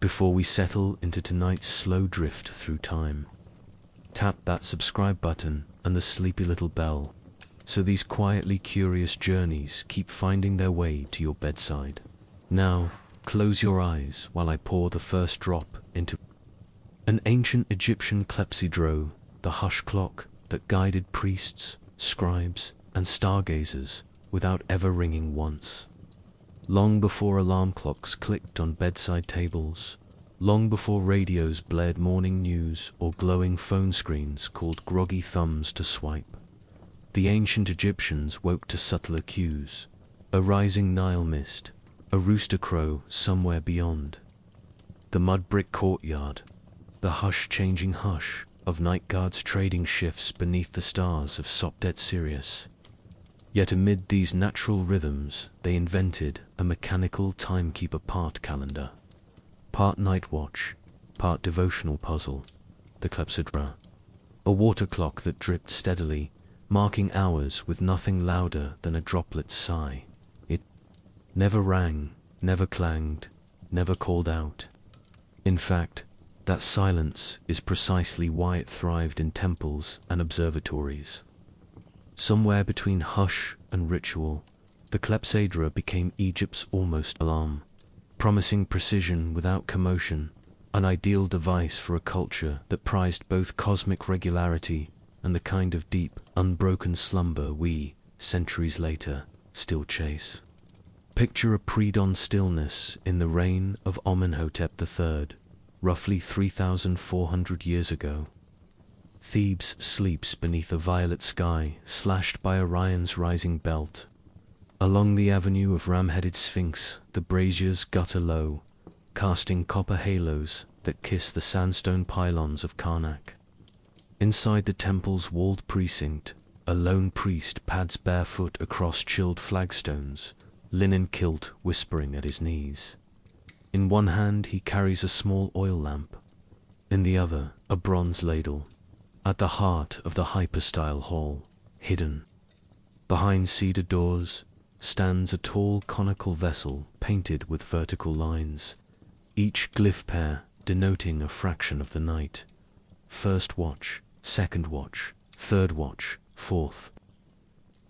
Before we settle into tonight's slow drift through time, tap that subscribe button and the sleepy little bell, so these quietly curious journeys keep finding their way to your bedside. Now, close your eyes while I pour the first drop into an ancient Egyptian clepsydra, the hush clock that guided priests, scribes, and stargazers without ever ringing once. Long before alarm clocks clicked on bedside tables, long before radios blared morning news or glowing phone screens called groggy thumbs to swipe, the ancient Egyptians woke to subtler cues: a rising Nile mist, a rooster crow somewhere beyond, the mud brick courtyard, the hush-changing hush of night guards trading shifts beneath the stars of Sopdet Sirius. Yet amid these natural rhythms, they invented a mechanical timekeeper part calendar. Part night watch, part devotional puzzle, the Clepsydra. A water clock that dripped steadily, marking hours with nothing louder than a droplet's sigh. It never rang, never clanged, never called out. In fact, that silence is precisely why it thrived in temples and observatories. Somewhere between hush and ritual, the Clepsydra became Egypt's almost alarm, promising precision without commotion, an ideal device for a culture that prized both cosmic regularity and the kind of deep, unbroken slumber we, centuries later, still chase. Picture a pre-dawn stillness in the reign of Amenhotep III, roughly 3,400 years ago. Thebes sleeps beneath a violet sky slashed by Orion's rising belt. Along the avenue of ram-headed sphinx, the braziers gutter low, casting copper halos that kiss the sandstone pylons of Karnak. Inside the temple's walled precinct, a lone priest pads barefoot across chilled flagstones, linen kilt whispering at his knees. In one hand he carries a small oil lamp, in the other a bronze ladle. At the heart of the hypostyle hall, hidden behind cedar doors, stands a tall conical vessel painted with vertical lines, each glyph pair denoting a fraction of the night. First watch, second watch, third watch, fourth.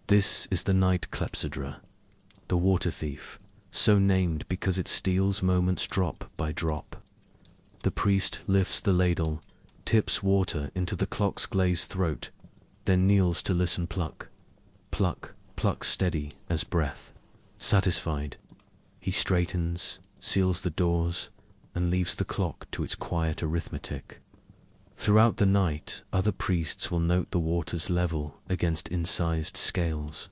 This is the night Clepsydra, the water thief, so named because it steals moments drop by drop. The priest lifts the ladle, tips water into the clock's glazed throat, then kneels to listen. Pluck, pluck, pluck, steady as breath. Satisfied, he straightens, seals the doors, and leaves the clock to its quiet arithmetic. Throughout the night, other priests will note the water's level against incised scales,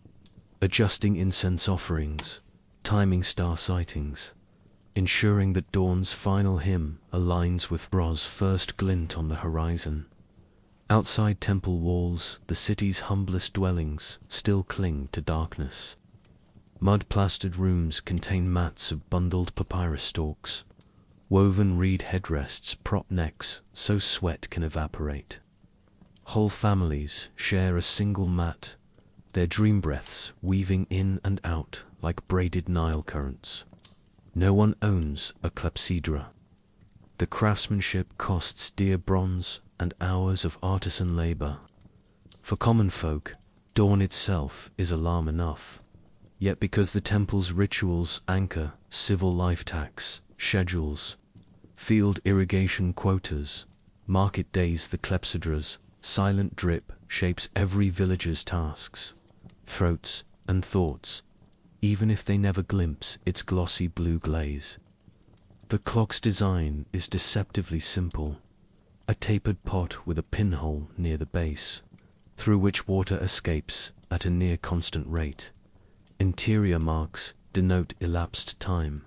adjusting incense offerings, timing star sightings, ensuring that dawn's final hymn aligns with Ra's first glint on the horizon. Outside temple walls, the city's humblest dwellings still cling to darkness. Mud-plastered rooms contain mats of bundled papyrus stalks. Woven reed headrests prop necks so sweat can evaporate. Whole families share a single mat, their dream breaths weaving in and out like braided Nile currents. No one owns a clepsydra. The craftsmanship costs dear bronze and hours of artisan labor. For common folk, dawn itself is alarm enough. Yet because the temple's rituals anchor civil life tax, schedules, field irrigation quotas, market days, the Clepsydras' silent drip shapes every villager's tasks, throats, and thoughts, even if they never glimpse its glossy blue glaze. The clock's design is deceptively simple, a tapered pot with a pinhole near the base, through which water escapes at a near constant rate. Interior marks denote elapsed time.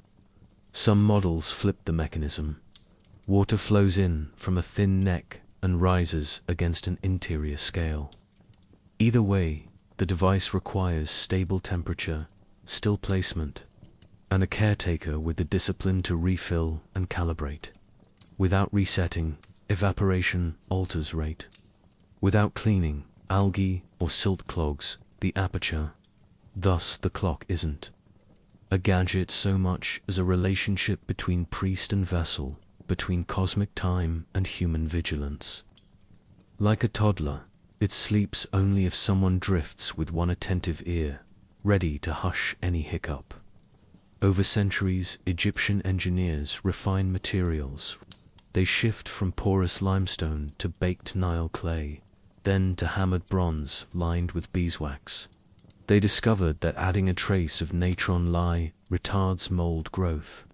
Some models flip the mechanism. Water flows in from a thin neck and rises against an interior scale. Either way, the device requires stable temperature, still placement, and a caretaker with the discipline to refill and calibrate. Without resetting, evaporation alters rate. Without cleaning, algae or silt clogs the aperture. Thus the clock isn't a gadget so much as a relationship between priest and vessel, between cosmic time and human vigilance. Like a toddler, it sleeps only if someone drifts with one attentive ear, ready to hush any hiccup. Over centuries, Egyptian engineers refine materials. They shift from porous limestone to baked Nile clay, then to hammered bronze lined with beeswax. They discovered that adding a trace of natron lye retards mold growth,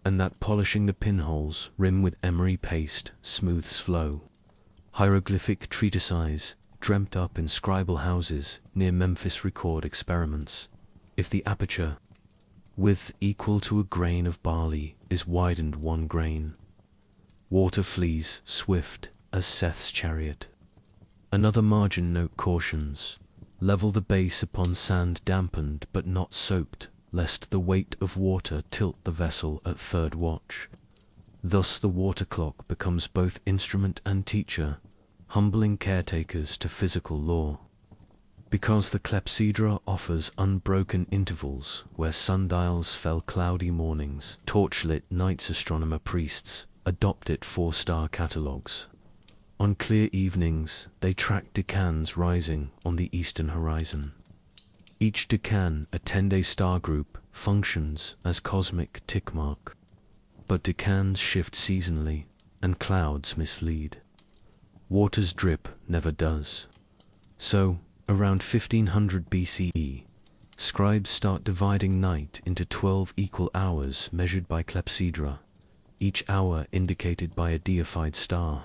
and that polishing the pinholes rim with emery paste smooths flow. Hieroglyphic treatises, dreamt up in scribal houses near Memphis, record experiments. If the aperture, width equal to a grain of barley, is widened 1 grain, water flees swift as Seth's chariot. Another margin note cautions, level the base upon sand dampened but not soaked, lest the weight of water tilt the vessel at 3rd watch. Thus the water clock becomes both instrument and teacher, humbling caretakers to physical law. Because the Clepsydra offers unbroken intervals where sundials fell cloudy mornings, torchlit nights, astronomer priests adopt it 4-star catalogues. On clear evenings, they track Decans rising on the eastern horizon. Each Decan, a 10-day star group, functions as cosmic tick mark. But Decans shift seasonally, and clouds mislead. Water's drip never does. So, around 1500 BCE, scribes start dividing night into 12 equal hours measured by Clepsydra, each hour indicated by a deified star.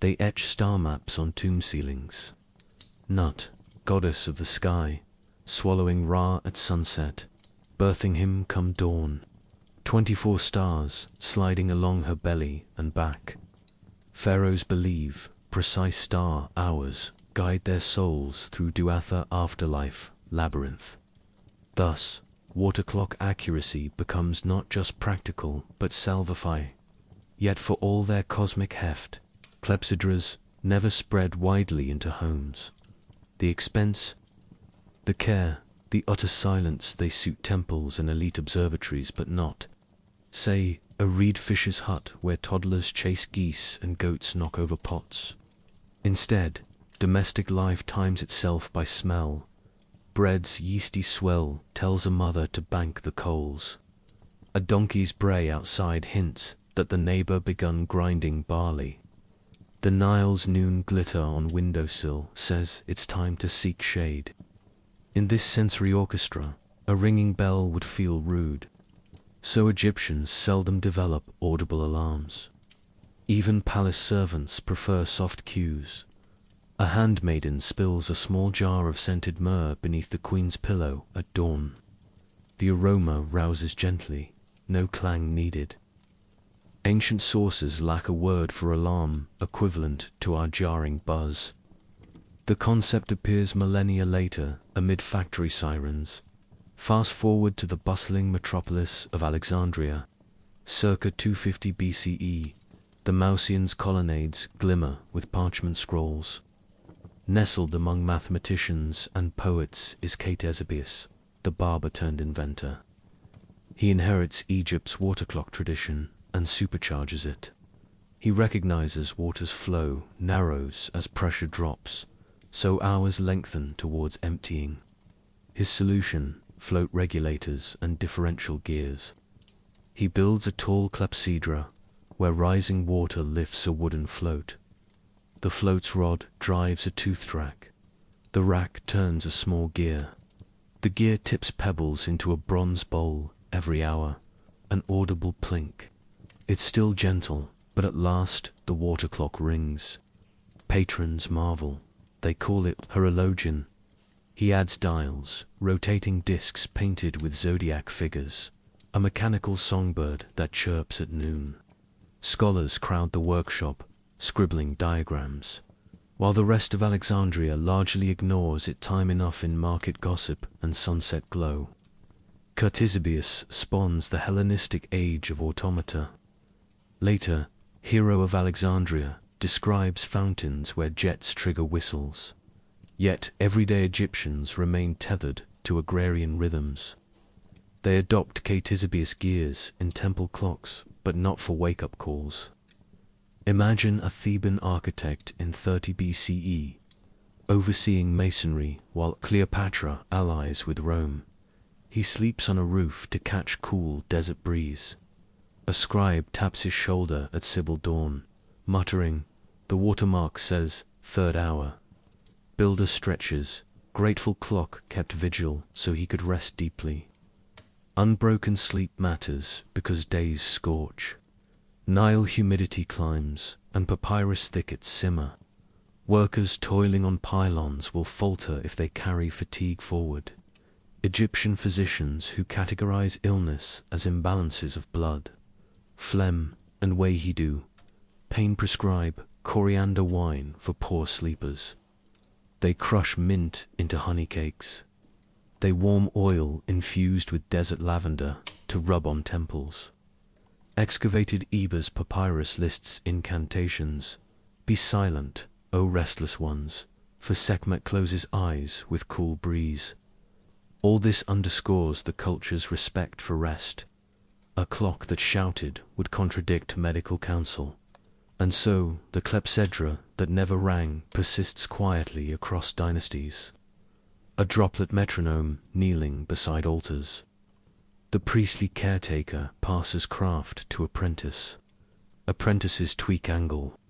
They etch star maps on tomb ceilings. Nut, goddess of the sky, swallowing Ra at sunset, birthing him come dawn. 24 stars sliding along her belly and back. Pharaohs believe precise star hours guide their souls through Duatha afterlife labyrinth. Thus, water clock accuracy becomes not just practical but salvify. Yet for all their cosmic heft, Clepsydras never spread widely into homes. The expense, the care, the utter silence they suit temples and elite observatories, but not, say, a reed fisher's hut where toddlers chase geese and goats knock over pots. Instead, domestic life times itself by smell. Bread's yeasty swell tells a mother to bank the coals. A donkey's bray outside hints that the neighbor begun grinding barley. The Nile's noon glitter on windowsill says it's time to seek shade. In this sensory orchestra, a ringing bell would feel rude. So Egyptians seldom develop audible alarms. Even palace servants prefer soft cues. A handmaiden spills a small jar of scented myrrh beneath the queen's pillow at dawn. The aroma rouses gently, no clang needed. Ancient sources lack a word for alarm equivalent to our jarring buzz. The concept appears millennia later amid factory sirens. Fast forward to the bustling metropolis of Alexandria. Circa 250 BCE, the Mausians' colonnades glimmer with parchment scrolls. Nestled among mathematicians and poets is Ctesibius, the barber-turned-inventor. He inherits Egypt's water clock tradition and supercharges it. He recognizes water's flow narrows as pressure drops, so hours lengthen towards emptying. His solution, float regulators and differential gears. He builds a tall clepsydra, where rising water lifts a wooden float. The float's rod drives a tooth rack. The rack turns a small gear. The gear tips pebbles into a bronze bowl every hour, an audible plink. It's still gentle, but at last the water clock rings. Patrons marvel. They call it horologian. He adds dials, rotating discs painted with zodiac figures, a mechanical songbird that chirps at noon. Scholars crowd the workshop, scribbling diagrams, while the rest of Alexandria largely ignores it time enough in market gossip and sunset glow. Ctesibius spawns the Hellenistic age of automata. Later, Hero of Alexandria describes fountains where jets trigger whistles. Yet everyday Egyptians remain tethered to agrarian rhythms. They adopt Ctesibius gears in temple clocks, but not for wake-up calls. Imagine a Theban architect in 30 BCE, overseeing masonry while Cleopatra allies with Rome. He sleeps on a roof to catch cool desert breeze. A scribe taps his shoulder at Sibyl dawn, muttering, "The watermark says 3rd hour." Builder stretches, grateful clock kept vigil so he could rest deeply. Unbroken sleep matters because days scorch. Nile humidity climbs, and papyrus thickets simmer. Workers toiling on pylons will falter if they carry fatigue forward. Egyptian physicians who categorize illness as imbalances of blood, phlegm, and wayhidu, pain prescribe coriander wine for poor sleepers. They crush mint into honey cakes. They warm oil infused with desert lavender to rub on temples. Excavated Eber's papyrus lists incantations. Be silent, O restless ones, for Sekhmet closes eyes with cool breeze. All this underscores the culture's respect for rest. A clock that shouted would contradict medical counsel. And so, the Clepsydra that never rang persists quietly across dynasties. A droplet metronome kneeling beside altars. The priestly caretaker passes craft to apprentice. Apprentices tweak angle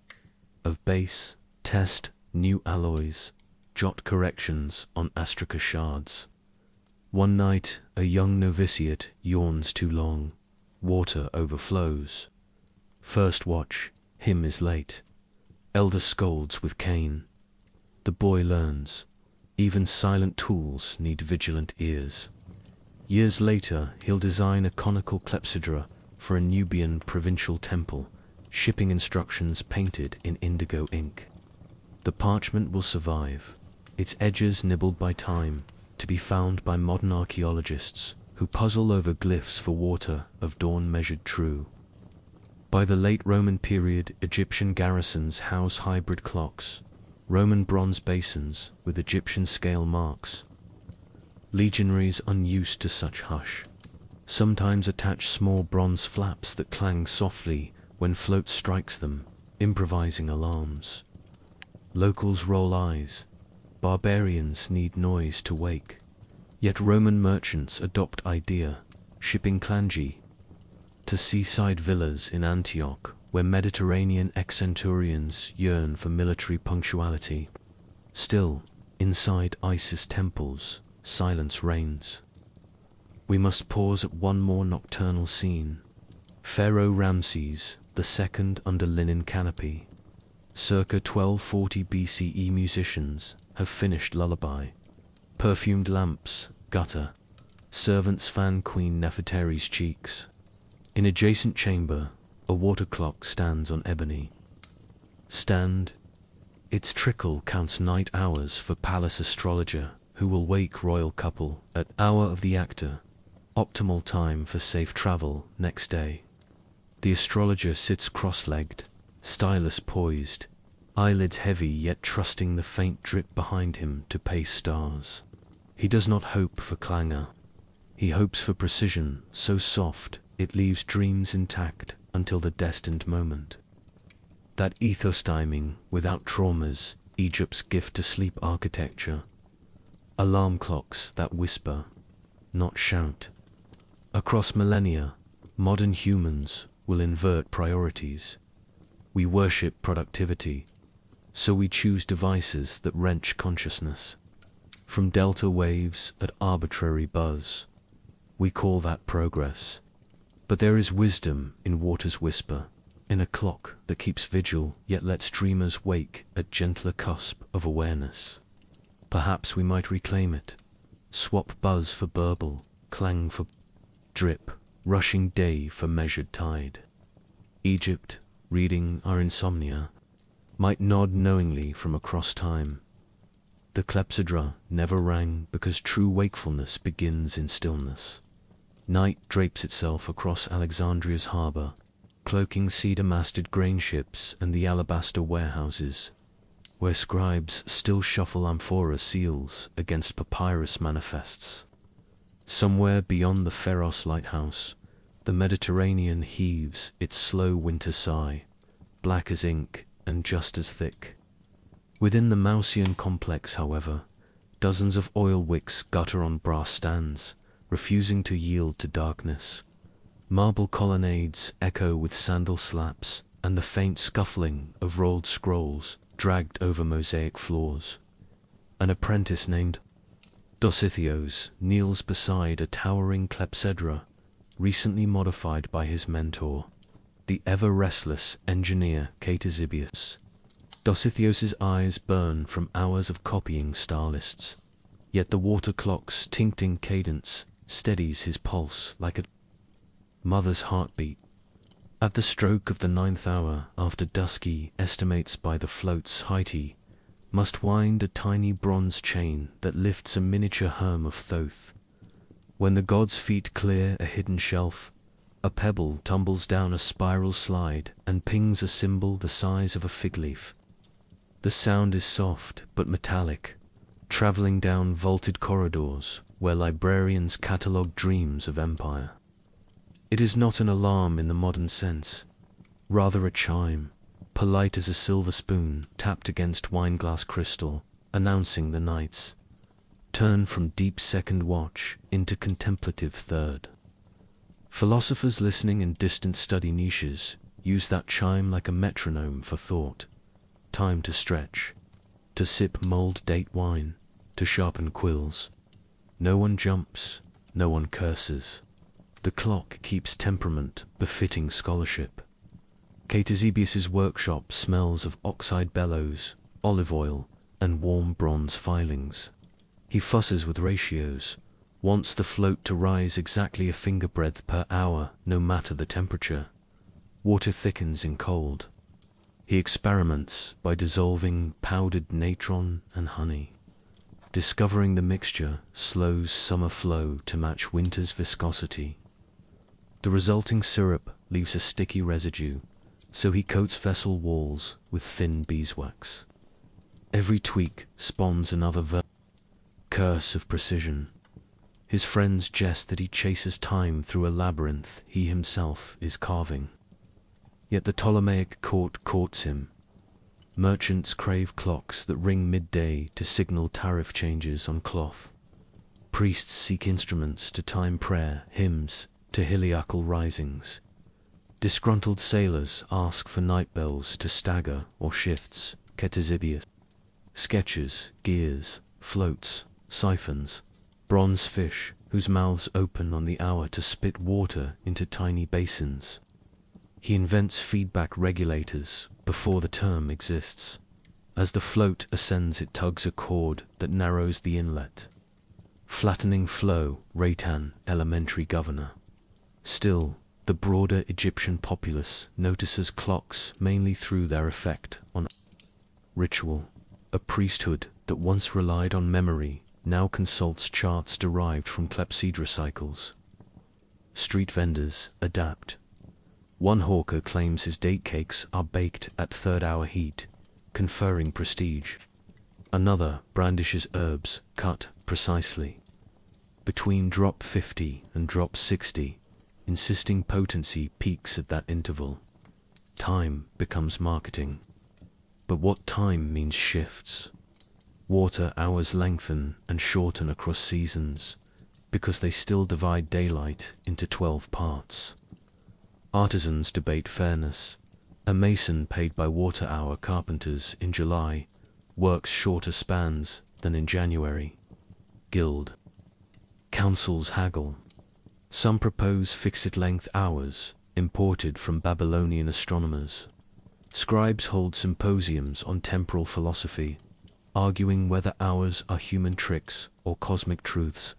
of base, test new alloys, jot corrections on astraca shards. One night, a young novitiate yawns too long. Water overflows. First watch, him is late. Elder scolds with cane. The boy learns. Even silent tools need vigilant ears. Years later, he'll design a conical clepsydra for a Nubian provincial temple, shipping instructions painted in indigo ink. The parchment will survive, its edges nibbled by time, to be found by modern archaeologists who puzzle over glyphs for water of dawn measured true. By the late Roman period, Egyptian garrisons house hybrid clocks, Roman bronze basins with Egyptian scale marks. Legionaries unused to such hush sometimes attach small bronze flaps that clang softly when float strikes them, improvising alarms. Locals roll eyes. Barbarians need noise to wake. Yet Roman merchants adopt idea, shipping clangy to seaside villas in Antioch, where Mediterranean ex-centurions yearn for military punctuality. Still, inside Isis temples, silence reigns. We must pause at one more nocturnal scene. Pharaoh Ramses II under linen canopy. Circa 1240 BCE musicians have finished lullaby. Perfumed lamps, gutter. Servants fan Queen Nefertari's cheeks. In adjacent chamber, a water clock stands on ebony. Stand. Its trickle counts night hours for palace astrologer who will wake royal couple at hour of the actor. Optimal time for safe travel next day. The astrologer sits cross-legged, stylus poised, eyelids heavy yet trusting the faint drip behind him to pace stars. He does not hope for clangor. He hopes for precision so soft it leaves dreams intact until the destined moment. That ethos timing without traumas, Egypt's gift to sleep architecture. Alarm clocks that whisper, not shout. Across millennia, modern humans will invert priorities. We worship productivity, so we choose devices that wrench consciousness. From delta waves at arbitrary buzz, we call that progress. But there is wisdom in water's whisper, in a clock that keeps vigil yet lets dreamers wake at gentler cusp of awareness. Perhaps we might reclaim it. Swap buzz for burble, clang for drip, rushing day for measured tide. Egypt, reading our insomnia, might nod knowingly from across time. The Clepsydra never rang because true wakefulness begins in stillness. Night drapes itself across Alexandria's harbor, cloaking cedar-masted grain ships and the alabaster warehouses, where scribes still shuffle amphora seals against papyrus manifests. Somewhere beyond the Pharos lighthouse, the Mediterranean heaves its slow winter sigh, black as ink and just as thick. Within the Mausian complex, however, dozens of oil wicks gutter on brass stands, refusing to yield to darkness. Marble colonnades echo with sandal slaps and the faint scuffling of rolled scrolls dragged over mosaic floors. An apprentice named Dositheos kneels beside a towering Clepsydra, recently modified by his mentor, the ever-restless engineer Ctesibius. Dositheos's eyes burn from hours of copying star lists, yet the water clock's tinkling cadence steadies his pulse like a mother's heartbeat. At the stroke of the 9th hour, after Dusky estimates by the float's height, must wind a tiny bronze chain that lifts a miniature herm of Thoth. When the god's feet clear a hidden shelf, a pebble tumbles down a spiral slide and pings a cymbal the size of a fig leaf. The sound is soft but metallic, traveling down vaulted corridors where librarians catalogue dreams of empire. It is not an alarm in the modern sense, rather a chime, polite as a silver spoon tapped against wineglass crystal, announcing the night's turn from deep second watch into contemplative third. Philosophers listening in distant study niches use that chime like a metronome for thought, time to stretch, to sip mulled date wine, to sharpen quills. No one jumps, no one curses. The clock keeps temperament befitting scholarship. Ctesibius's workshop smells of oxide bellows, olive oil, and warm bronze filings. He fusses with ratios, wants the float to rise exactly a finger breadth per hour, no matter the temperature. Water thickens in cold. He experiments by dissolving powdered natron and honey. Discovering the mixture slows summer flow to match winter's viscosity. The resulting syrup leaves a sticky residue, so he coats vessel walls with thin beeswax. Every tweak spawns another curse of precision. His friends jest that he chases time through a labyrinth he himself is carving. Yet the Ptolemaic court courts him. Merchants crave clocks that ring midday to signal tariff changes on cloth. Priests seek instruments to time prayer, hymns to heliacal risings. Disgruntled sailors ask for night bells to stagger or shifts. Ctesibius. Sketches, gears, floats, siphons, bronze fish whose mouths open on the hour to spit water into tiny basins. He invents feedback regulators before the term exists. As the float ascends, it tugs a cord that narrows the inlet. Flattening flow, Ratan, elementary governor. Still, the broader Egyptian populace notices clocks mainly through their effect on ritual. A priesthood that once relied on memory now consults charts derived from Clepsydra cycles. Street vendors adapt. One hawker claims his date cakes are baked at third-hour heat, conferring prestige. Another brandishes herbs cut precisely, between drop 50 and drop 60, insisting potency peaks at that interval. Time becomes marketing. But what time means shifts. Water hours lengthen and shorten across seasons, because they still divide daylight into 12 parts. Artisans debate fairness. A mason paid by water-hour carpenters in July works shorter spans than in January. Guild. Councils haggle. Some propose fixed-length hours, imported from Babylonian astronomers. Scribes hold symposiums on temporal philosophy, arguing whether hours are human tricks or cosmic truths.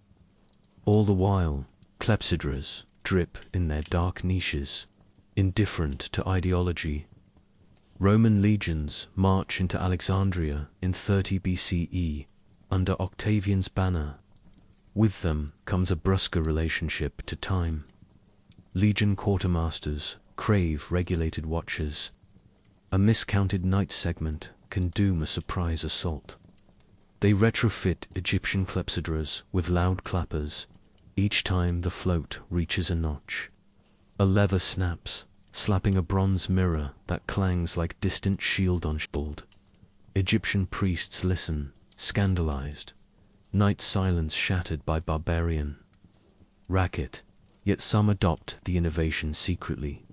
All the while, Clepsydras drip in their dark niches, indifferent to ideology. Roman legions march into Alexandria in 30 BCE under Octavian's banner. With them comes a brusquer relationship to time. Legion quartermasters crave regulated watches. A miscounted night segment can doom a surprise assault. They retrofit Egyptian Clepsydras with loud clappers, each time the float reaches a notch. A lever snaps, slapping a bronze mirror that clangs like distant shield on shield. Egyptian priests listen, scandalized. Night silence shattered by barbarian racket, yet some adopt the innovation secretly,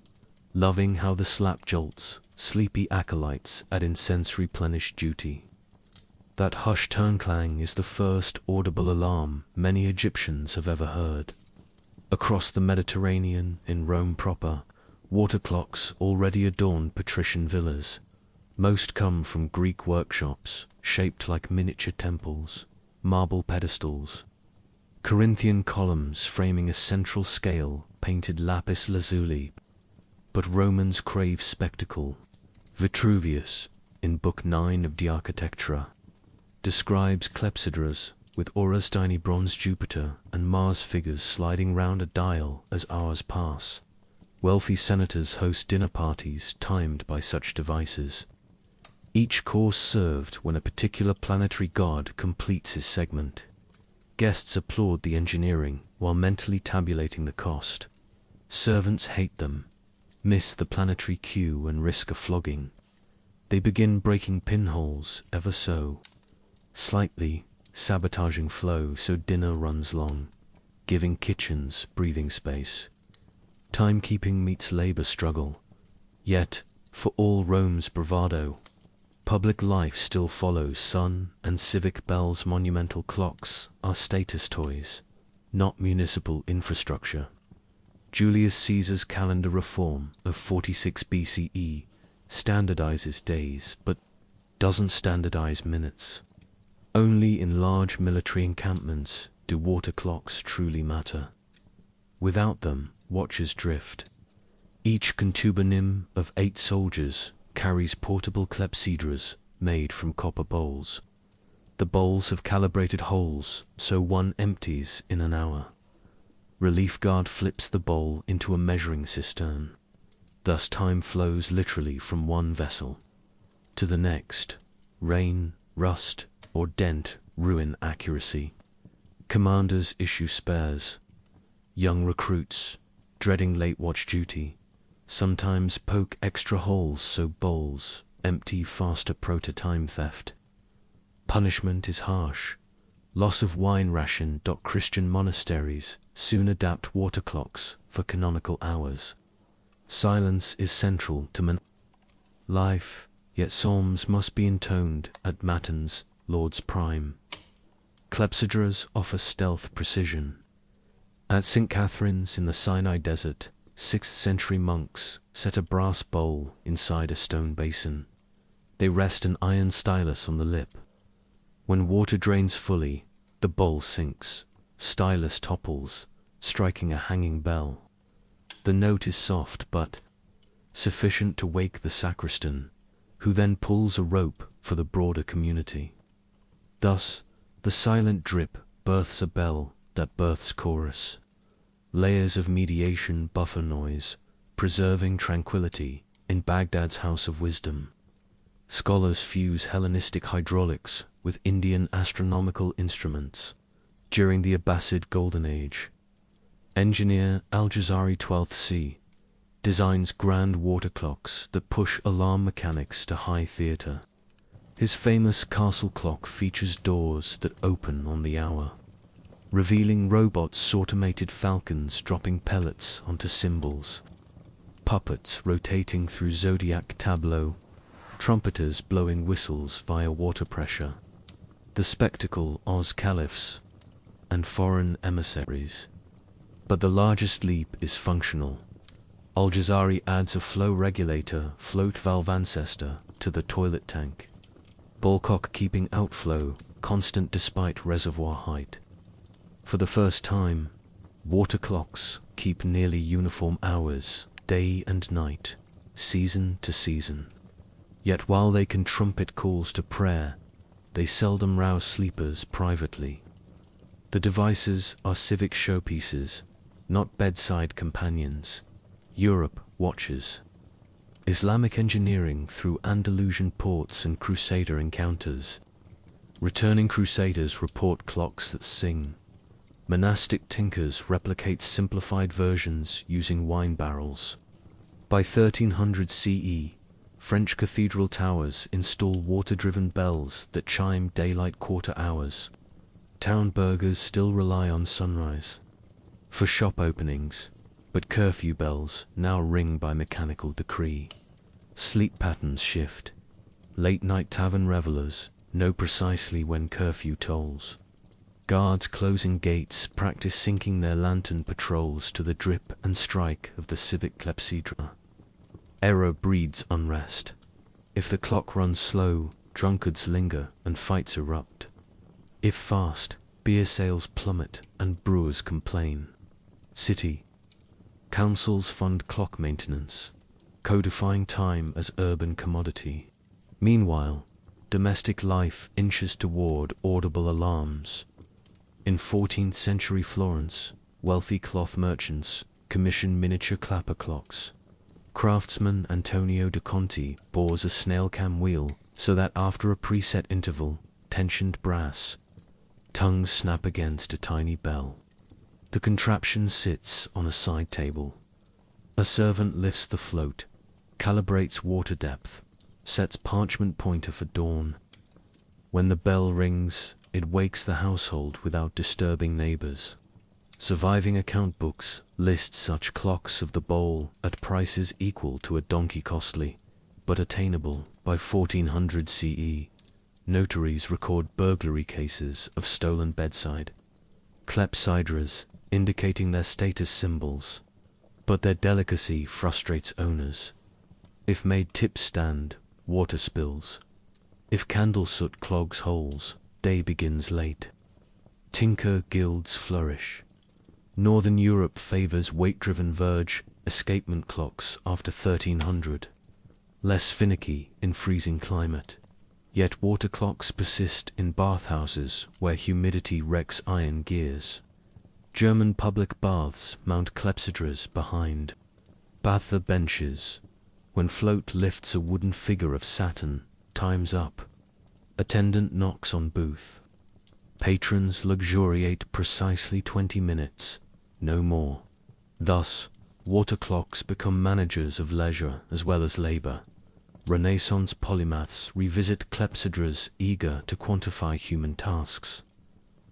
loving how the slap jolts sleepy acolytes at incense replenish duty. That hushed tone clang is the first audible alarm many Egyptians have ever heard. Across the Mediterranean, in Rome proper, water clocks already adorn patrician villas. Most come from Greek workshops, shaped like miniature temples, marble pedestals, Corinthian columns framing a central scale painted lapis lazuli. But Romans crave spectacle. Vitruvius, in Book 9 of De Architectura, describes Clepsydras with Aura's tiny bronze Jupiter and Mars figures sliding round a dial as hours pass. Wealthy senators host dinner parties timed by such devices. Each course served when a particular planetary god completes his segment. Guests applaud the engineering while mentally tabulating the cost. Servants hate them, miss the planetary cue and risk a flogging. They begin breaking pinholes ever so slightly, sabotaging flow so dinner runs long, giving kitchens breathing space. Timekeeping meets labor struggle. Yet, for all Rome's bravado, public life still follows sun and civic bells. Monumental clocks are status toys, not municipal infrastructure. Julius Caesar's calendar reform of 46 BCE standardizes days, but doesn't standardize minutes. Only in large military encampments do water clocks truly matter. Without them, watches drift. Each contubernim of 8 soldiers carries portable clepsydras made from copper bowls. The bowls have calibrated holes, so one empties in an hour. Relief guard flips the bowl into a measuring cistern. Thus time flows literally from one vessel to the next. Rain, rust, or dent ruin accuracy. Commanders issue spares. Young recruits, dreading late watch duty, sometimes poke extra holes so bowls empty faster. Proto-time theft. Punishment is harsh. Loss of wine ration. Christian monasteries soon adapt water clocks for canonical hours. Silence is central to life, yet psalms must be intoned at matins, Lord's prime. Clepsydras offer stealth precision. At St. Catherine's in the Sinai desert, 6th century monks set a brass bowl inside a stone basin. They rest an iron stylus on the lip. When water drains fully, the bowl sinks. Stylus topples, striking a hanging bell. The note is soft but sufficient to wake the sacristan, who then pulls a rope for the broader community. Thus, the silent drip births a bell that births chorus. Layers of mediation buffer noise, preserving tranquility in Baghdad's house of wisdom. Scholars fuse Hellenistic hydraulics with Indian astronomical instruments. During the Abbasid Golden Age, engineer Al-Jazari 12th C designs grand water clocks that push alarm mechanics to high theatre. His famous castle clock features doors that open on the hour, revealing robots, automated falcons dropping pellets onto cymbals, puppets rotating through zodiac tableau, trumpeters blowing whistles via water pressure. The spectacle awes caliphs and foreign emissaries. But the largest leap is functional. Al-Jazari adds a flow regulator, float valve ancestor, to the toilet tank. Ballcock keeping outflow constant despite reservoir height. For the first time, water clocks keep nearly uniform hours, day and night, season to season. Yet while they can trumpet calls to prayer, they seldom rouse sleepers privately. The devices are civic showpieces, not bedside companions. Europe watches. Islamic engineering through Andalusian ports and crusader encounters. Returning crusaders report clocks that sing. Monastic tinkers replicate simplified versions using wine barrels. By 1300 CE, French cathedral towers install water-driven bells that chime daylight quarter hours. Town burghers still rely on sunrise for shop openings, but curfew bells now ring by mechanical decree. Sleep patterns shift. Late-night tavern revelers know precisely when curfew tolls. Guards closing gates practice syncing their lantern patrols to the drip and strike of the civic clepsydra. Error breeds unrest. If the clock runs slow, drunkards linger and fights erupt. If fast, beer sales plummet and brewers complain. City councils fund clock maintenance, codifying time as urban commodity. Meanwhile, domestic life inches toward audible alarms. In 14th century Florence, wealthy cloth merchants commission miniature clapper clocks. Craftsman Antonio de Conti bores a snail cam wheel so that after a preset interval, tensioned brass tongues snap against a tiny bell. The contraption sits on a side table. A servant lifts the float, calibrates water depth, sets parchment pointer for dawn. When the bell rings, it wakes the household without disturbing neighbors. Surviving account books list such clocks of the bowl at prices equal to a donkey costly, but attainable by 1400 CE. Notaries record burglary cases of stolen bedside Clepsydras, indicating their status symbols, but their delicacy frustrates owners. If made tip stand, water spills. If candle soot clogs holes, day begins late. Tinker guilds flourish. Northern Europe favors weight-driven verge escapement clocks after 1300. Less finicky in freezing climate. Yet water clocks persist in bathhouses where humidity wrecks iron gears. German public baths mount clepsydras behind bather benches. When float lifts a wooden figure of Saturn, time's up. Attendant knocks on booth. Patrons luxuriate precisely 20 minutes, no more. Thus, water clocks become managers of leisure as well as labor. Renaissance polymaths revisit clepsydras eager to quantify human tasks.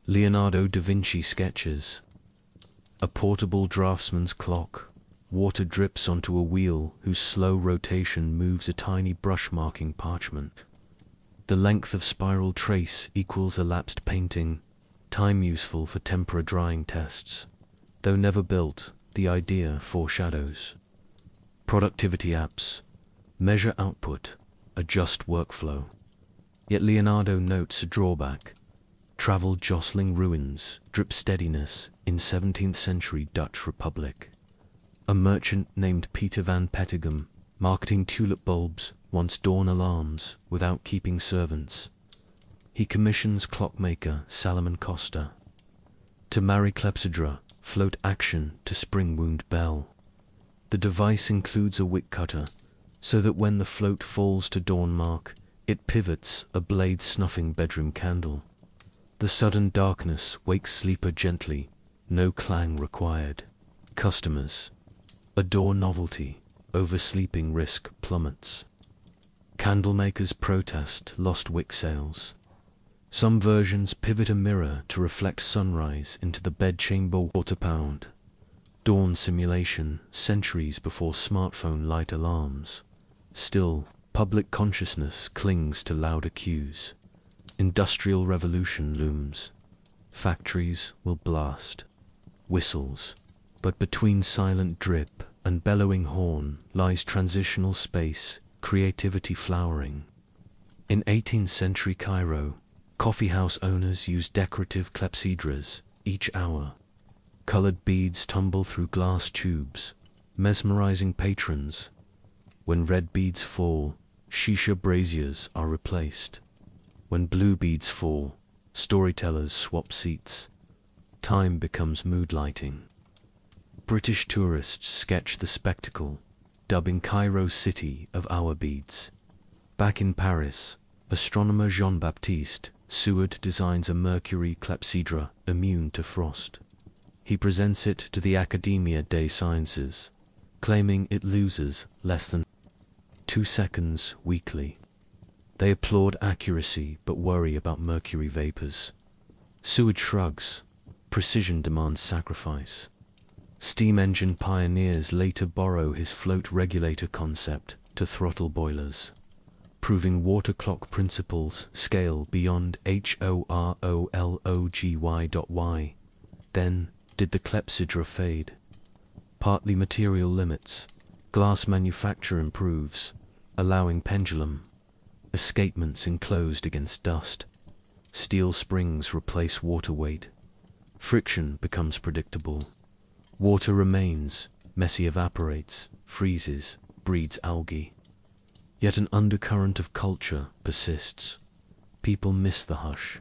Leonardo da Vinci sketches a portable draftsman's clock. Water drips onto a wheel whose slow rotation moves a tiny brush marking parchment. The length of spiral trace equals elapsed painting, time useful for tempera drying tests. Though never built, the idea foreshadows. Productivity apps measure output, adjust workflow. Yet Leonardo notes a drawback. Travel jostling ruins, drip steadiness in 17th century Dutch Republic. A merchant named Peter van Petegem, marketing tulip bulbs, wants dawn alarms without keeping servants. He commissions clockmaker Salomon Costa to marry clepsydra, float action to spring wound bell. The device includes a wick cutter, so that when the float falls to dawn mark, it pivots a blade snuffing bedroom candle. The sudden darkness wakes sleeper gently, no clang required. Customers adore novelty, oversleeping risk plummets. Candlemakers protest lost wick sales. Some versions pivot a mirror to reflect sunrise into the bedchamber water pound. Dawn simulation centuries before smartphone light alarms. Still, public consciousness clings to louder cues. Industrial revolution looms. Factories will blast. Whistles. But between silent drip and bellowing horn lies transitional space, creativity flowering. In 18th century Cairo, coffeehouse owners use decorative clepsydras each hour. Colored beads tumble through glass tubes, mesmerizing patrons. When red beads fall, shisha braziers are replaced. When blue beads fall, storytellers swap seats. Time becomes mood lighting. British tourists sketch the spectacle, dubbing Cairo city of our beads. Back in Paris, astronomer Jean-Baptiste Seward designs a mercury clepsydra immune to frost. He presents it to the Academia des Sciences, claiming it loses less than 2 seconds weekly. They applaud accuracy but worry about mercury vapors. Sewage shrugs. Precision demands sacrifice. Steam engine pioneers later borrow his float regulator concept to throttle boilers, proving water clock principles scale beyond horology.y. Then did the clepsydra fade. Partly material limits. Glass manufacture improves, allowing pendulum escapements enclosed against dust. Steel springs replace water weight. Friction becomes predictable. Water remains, messy evaporates, freezes, breeds algae. Yet an undercurrent of culture persists. People miss the hush.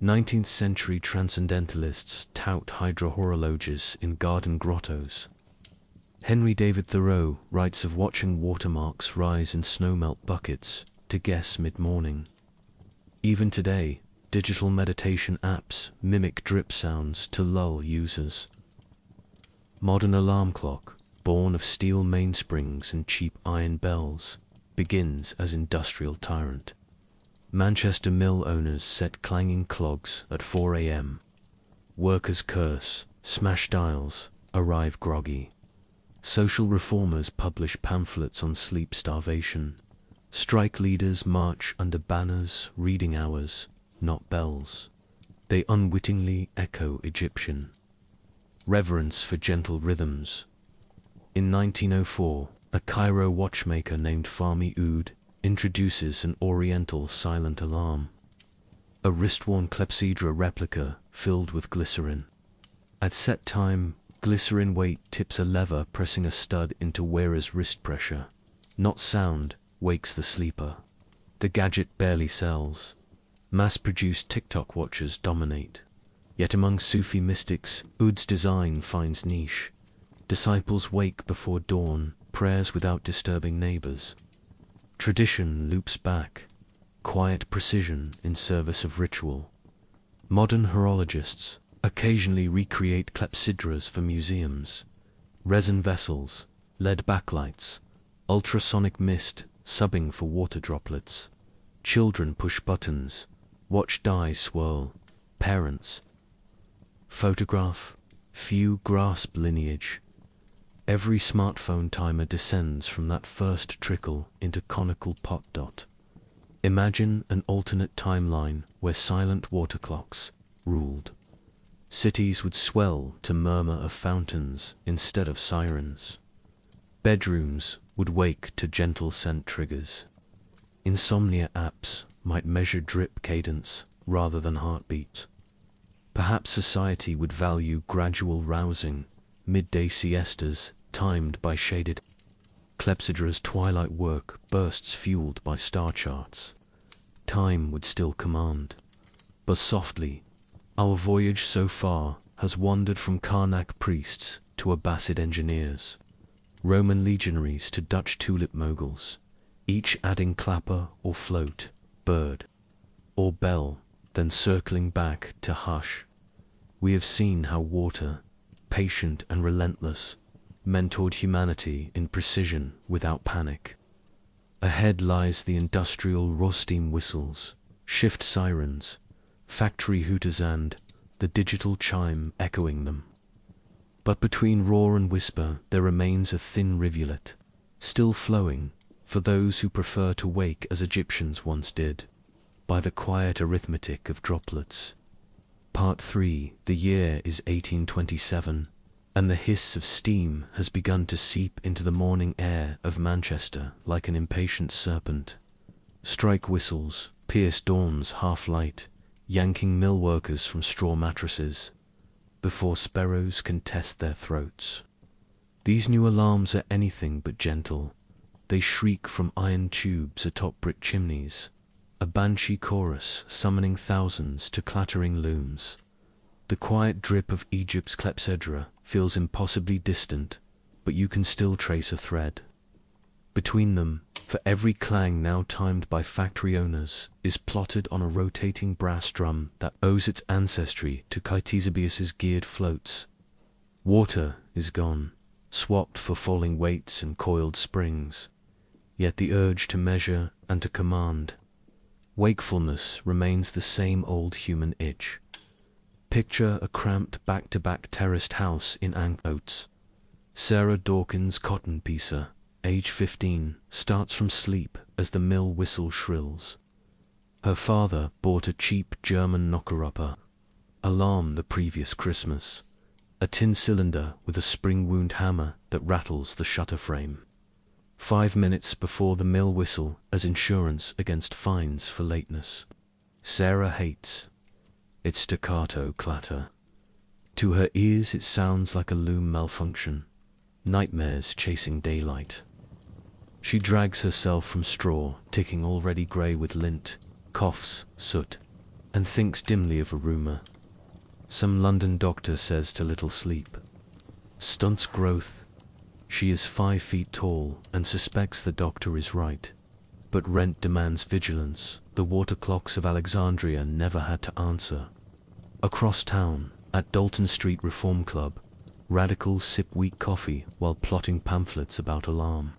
19th century transcendentalists tout hydrohorologes in garden grottos. Henry David Thoreau writes of watching watermarks rise in snowmelt buckets to guess mid-morning. Even today, digital meditation apps mimic drip sounds to lull users. Modern alarm clock, born of steel mainsprings and cheap iron bells, begins as industrial tyrant. Manchester mill owners set clanging clogs at 4 a.m. Workers curse, smash dials, arrive groggy. Social reformers publish pamphlets on sleep starvation. Strike leaders march under banners, reading hours, not bells. They unwittingly echo Egyptian. Reverence for gentle rhythms. In 1904, a Cairo watchmaker named Fahmy Oud introduces an oriental silent alarm. A wrist-worn clepsydra replica filled with glycerin. At set time, glycerin weight tips a lever pressing a stud into wearer's wrist pressure. Not sound wakes the sleeper. The gadget barely sells. Mass-produced TikTok watches dominate. Yet among Sufi mystics, Oud's design finds niche. Disciples wake before dawn, prayers without disturbing neighbors. Tradition loops back, quiet precision in service of ritual. Modern horologists occasionally recreate clepsydras for museums. Resin vessels, lead backlights, ultrasonic mist subbing for water droplets. Children push buttons, watch dies swirl. Parents photograph, few grasp lineage. Every smartphone timer descends from that first trickle into conical pot dot. Imagine an alternate timeline where silent water clocks ruled. Cities would swell to murmur of fountains instead of sirens. Bedrooms would wake to gentle scent triggers. Insomnia apps might measure drip cadence rather than heartbeat. Perhaps society would value gradual rousing, midday siestas timed by shaded. Clepsydra's twilight work bursts fueled by star charts. Time would still command. But softly, our voyage so far has wandered from Karnak priests to Abbasid engineers, Roman legionaries to Dutch tulip moguls, each adding clapper or float, bird or bell, then circling back to hush. We have seen how water, patient and relentless, mentored humanity in precision without panic. Ahead lies the industrial raw steam whistles, shift sirens, factory hooters and the digital chime echoing them. But between roar and whisper there remains a thin rivulet, still flowing for those who prefer to wake as Egyptians once did, by the quiet arithmetic of droplets. Part 3. The year is 1827, and the hiss of steam has begun to seep into the morning air of Manchester like an impatient serpent. Strike whistles pierce dawn's half-light, yanking mill workers from straw mattresses, before sparrows can test their throats. These new alarms are anything but gentle. They shriek from iron tubes atop brick chimneys, a banshee chorus summoning thousands to clattering looms. The quiet drip of Egypt's clepsydra feels impossibly distant, but you can still trace a thread. Between them, For every clang now timed by factory owners is plotted on a rotating brass drum that owes its ancestry to Ctesibius's geared floats. Water is gone, swapped for falling weights and coiled springs. Yet the urge to measure and to command, wakefulness remains the same old human itch. Picture a cramped back-to-back terraced house in Antioch. Sarah Dawkins' cotton piecer, age 15, starts from sleep as the mill whistle shrills. Her father bought a cheap German knocker-upper alarm the previous Christmas, a tin cylinder with a spring-wound hammer that rattles the shutter frame. 5 minutes before the mill whistle as insurance against fines for lateness. Sarah hates its staccato clatter. To her ears it sounds like a loom malfunction, nightmares chasing daylight. She drags herself from straw, ticking already grey with lint, coughs, soot, and thinks dimly of a rumour. Some London doctor says to little sleep, stunts growth. She is 5 feet tall and suspects the doctor is right. But rent demands vigilance. The water clocks of Alexandria never had to answer. Across town, at Dalton Street Reform Club, radicals sip weak coffee while plotting pamphlets about alarm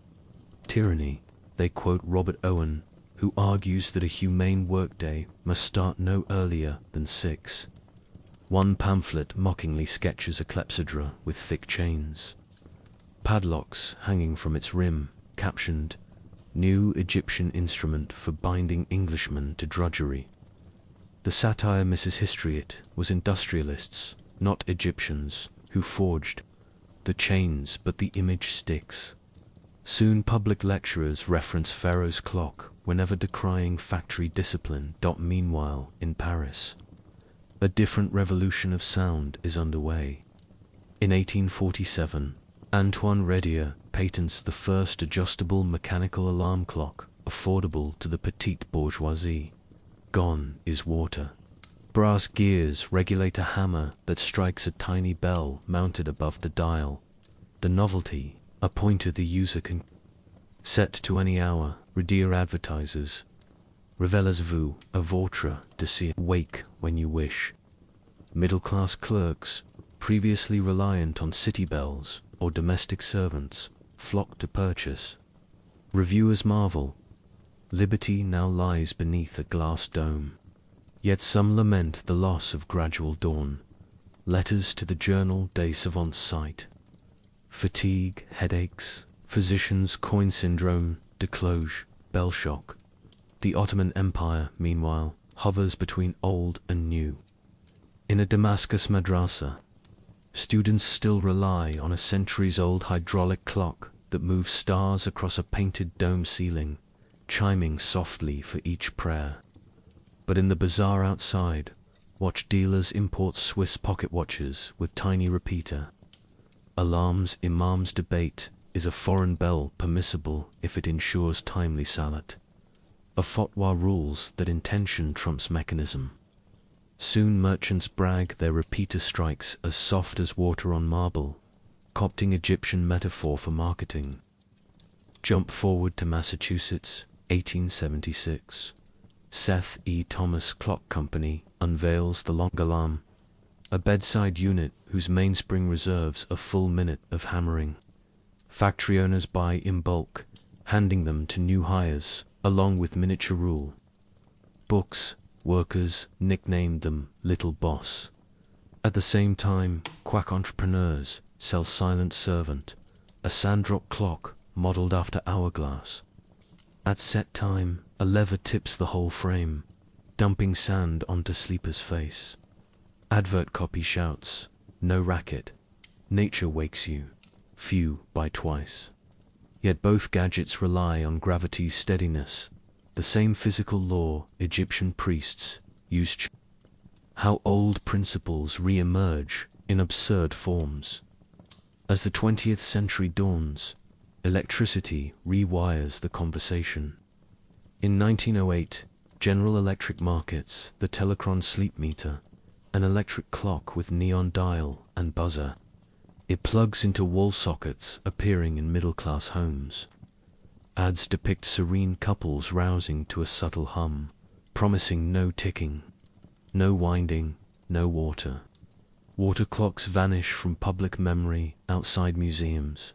tyranny. They quote Robert Owen, who argues that a humane workday must start no earlier than 6. One pamphlet mockingly sketches a clepsydra with thick chains, padlocks hanging from its rim, captioned, "New Egyptian instrument for binding Englishmen to drudgery." The satire misses history. It was industrialists, not Egyptians, who forged the chains, but the image sticks. Soon public lecturers reference Pharaoh's clock whenever decrying factory discipline. Meanwhile, in Paris, a different revolution of sound is underway. In 1847, Antoine Redier patents the first adjustable mechanical alarm clock, affordable to the petite bourgeoisie. Gone is water. Brass gears regulate a hammer that strikes a tiny bell mounted above the dial. The novelty, a pointer the user can set to any hour. Redier advertises, "Réveillez-vous à votre désir. Wake when you wish." Middle-class clerks, previously reliant on city bells or domestic servants, flock to purchase. Reviewers marvel. Liberty now lies beneath a glass dome. Yet some lament the loss of gradual dawn. Letters to the journal des Savants cite fatigue, headaches, physicians' coin syndrome, décloge, bell shock. The Ottoman Empire, meanwhile, hovers between old and new. In a Damascus madrasa, students still rely on a centuries-old hydraulic clock that moves stars across a painted dome ceiling, chiming softly for each prayer. But in the bazaar outside, watch dealers import Swiss pocket watches with tiny repeater. Alarms imams debate, is a foreign bell permissible if it ensures timely salat? A fatwa rules that intention trumps mechanism. Soon merchants brag their repeater strikes as soft as water on marble, Copting Egyptian metaphor for marketing. Jump forward to Massachusetts, 1876. Seth E. Thomas Clock Company unveils the long alarm, a bedside unit whose mainspring reserves a full minute of hammering. Factory owners buy in bulk, handing them to new hires, along with miniature rule books. Workers nicknamed them Little Boss. At the same time, quack entrepreneurs sell Silent Servant, a sand-drop clock modeled after hourglass. At set time, a lever tips the whole frame, dumping sand onto sleeper's face. Advert copy shouts, "No racket. Nature wakes you. Few buy twice." Yet both gadgets rely on gravity's steadiness. The same physical law Egyptian priests used. How old principles re-emerge in absurd forms. As the 20th century dawns, electricity rewires the conversation. In 1908, General Electric markets the Telechrons sleep meter, an electric clock with neon dial and buzzer. It plugs into wall sockets appearing in middle-class homes. Ads depict serene couples rousing to a subtle hum, promising no ticking, no winding, no water. Water clocks vanish from public memory outside museums.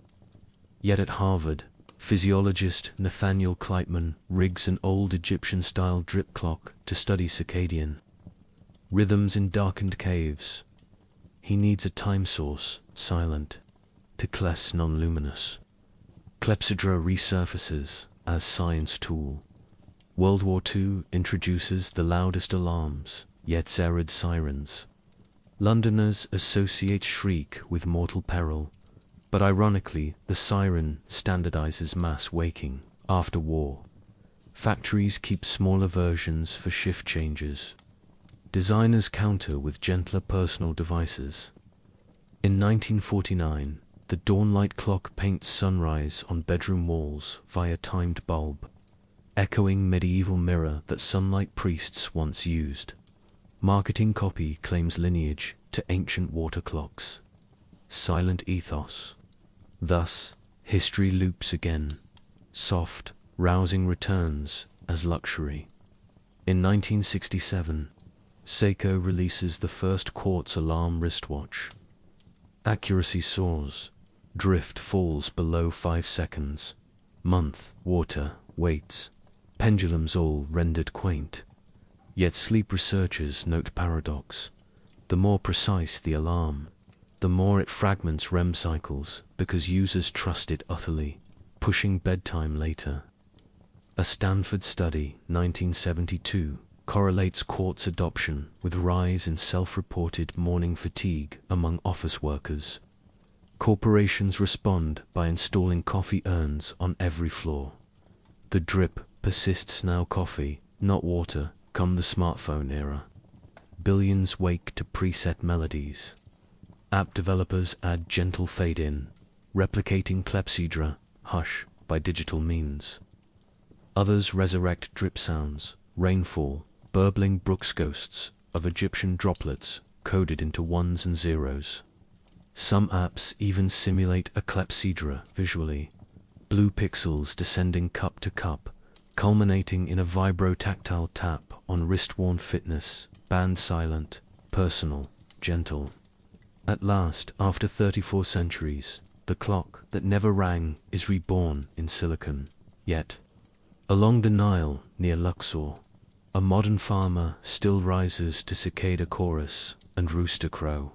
Yet at Harvard, physiologist Nathaniel Kleitman rigs an old Egyptian-style drip clock to study circadian rhythms in darkened caves. He needs a time source, silent, tickless non-luminous. Clepsydra resurfaces as science tool. World War II introduces the loudest alarms, yet serried sirens. Londoners associate shriek with mortal peril, but ironically the siren standardizes mass waking after war. Factories keep smaller versions for shift changes. Designers counter with gentler personal devices. In 1949, the dawnlight clock paints sunrise on bedroom walls via timed bulb, echoing medieval mirror that sunlight priests once used. Marketing copy claims lineage to ancient water clocks. Silent ethos. Thus, history loops again. Soft, rousing returns as luxury. In 1967, Seiko releases the first quartz alarm wristwatch. Accuracy soars. Drift falls below 5 seconds. Month, water, weights, pendulums all rendered quaint. Yet sleep researchers note paradox. The more precise the alarm, the more it fragments REM cycles because users trust it utterly, pushing bedtime later. A Stanford study, 1972, correlates quartz adoption with rise in self-reported morning fatigue among office workers. Corporations respond by installing coffee urns on every floor. The drip persists now coffee, not water, come the smartphone era. Billions wake to preset melodies. App developers add gentle fade-in, replicating Clepsydra, hush, by digital means. Others resurrect drip sounds, rainfall, burbling brooks ghosts of Egyptian droplets coded into ones and zeros. Some apps even simulate a clepsydra visually, blue pixels descending cup to cup, culminating in a vibro-tactile tap on wrist-worn fitness, band silent, personal, gentle. At last, after 34 centuries, the clock that never rang is reborn in silicon. Yet, along the Nile near Luxor, a modern farmer still rises to cicada chorus and rooster crow.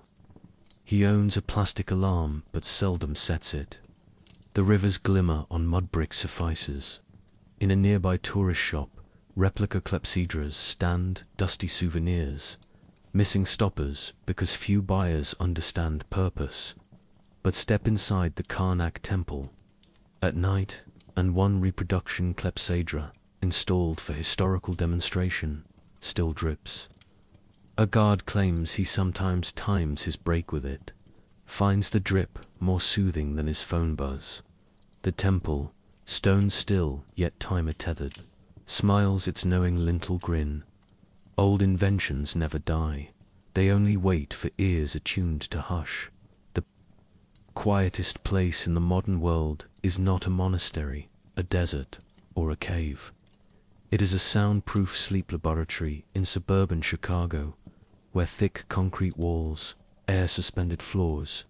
He owns a plastic alarm but seldom sets it. The river's glimmer on mud bricks suffices. In a nearby tourist shop, replica clepsydras stand dusty souvenirs, missing stoppers because few buyers understand purpose. But step inside the Karnak temple at night, and one reproduction clepsydra, installed for historical demonstration, still drips. A guard claims he sometimes times his break with it, finds the drip more soothing than his phone buzz. The temple, stone still yet timer tethered, smiles its knowing lintel grin. Old inventions never die, they only wait for ears attuned to hush. The quietest place in the modern world is not a monastery, a desert, or a cave. It is a soundproof sleep laboratory in suburban Chicago, where thick concrete walls, air-suspended floors,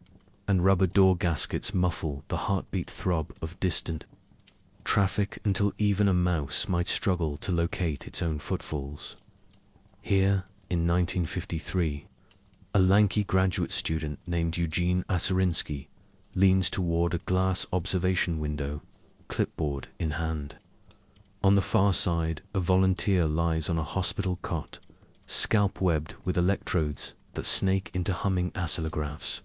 and rubber door gaskets muffle the heartbeat throb of distant traffic until even a mouse might struggle to locate its own footfalls. Here, in 1953, a lanky graduate student named Eugene Asarinsky leans toward a glass observation window, clipboard in hand. On the far side, a volunteer lies on a hospital cot, scalp webbed with electrodes that snake into humming oscillographs.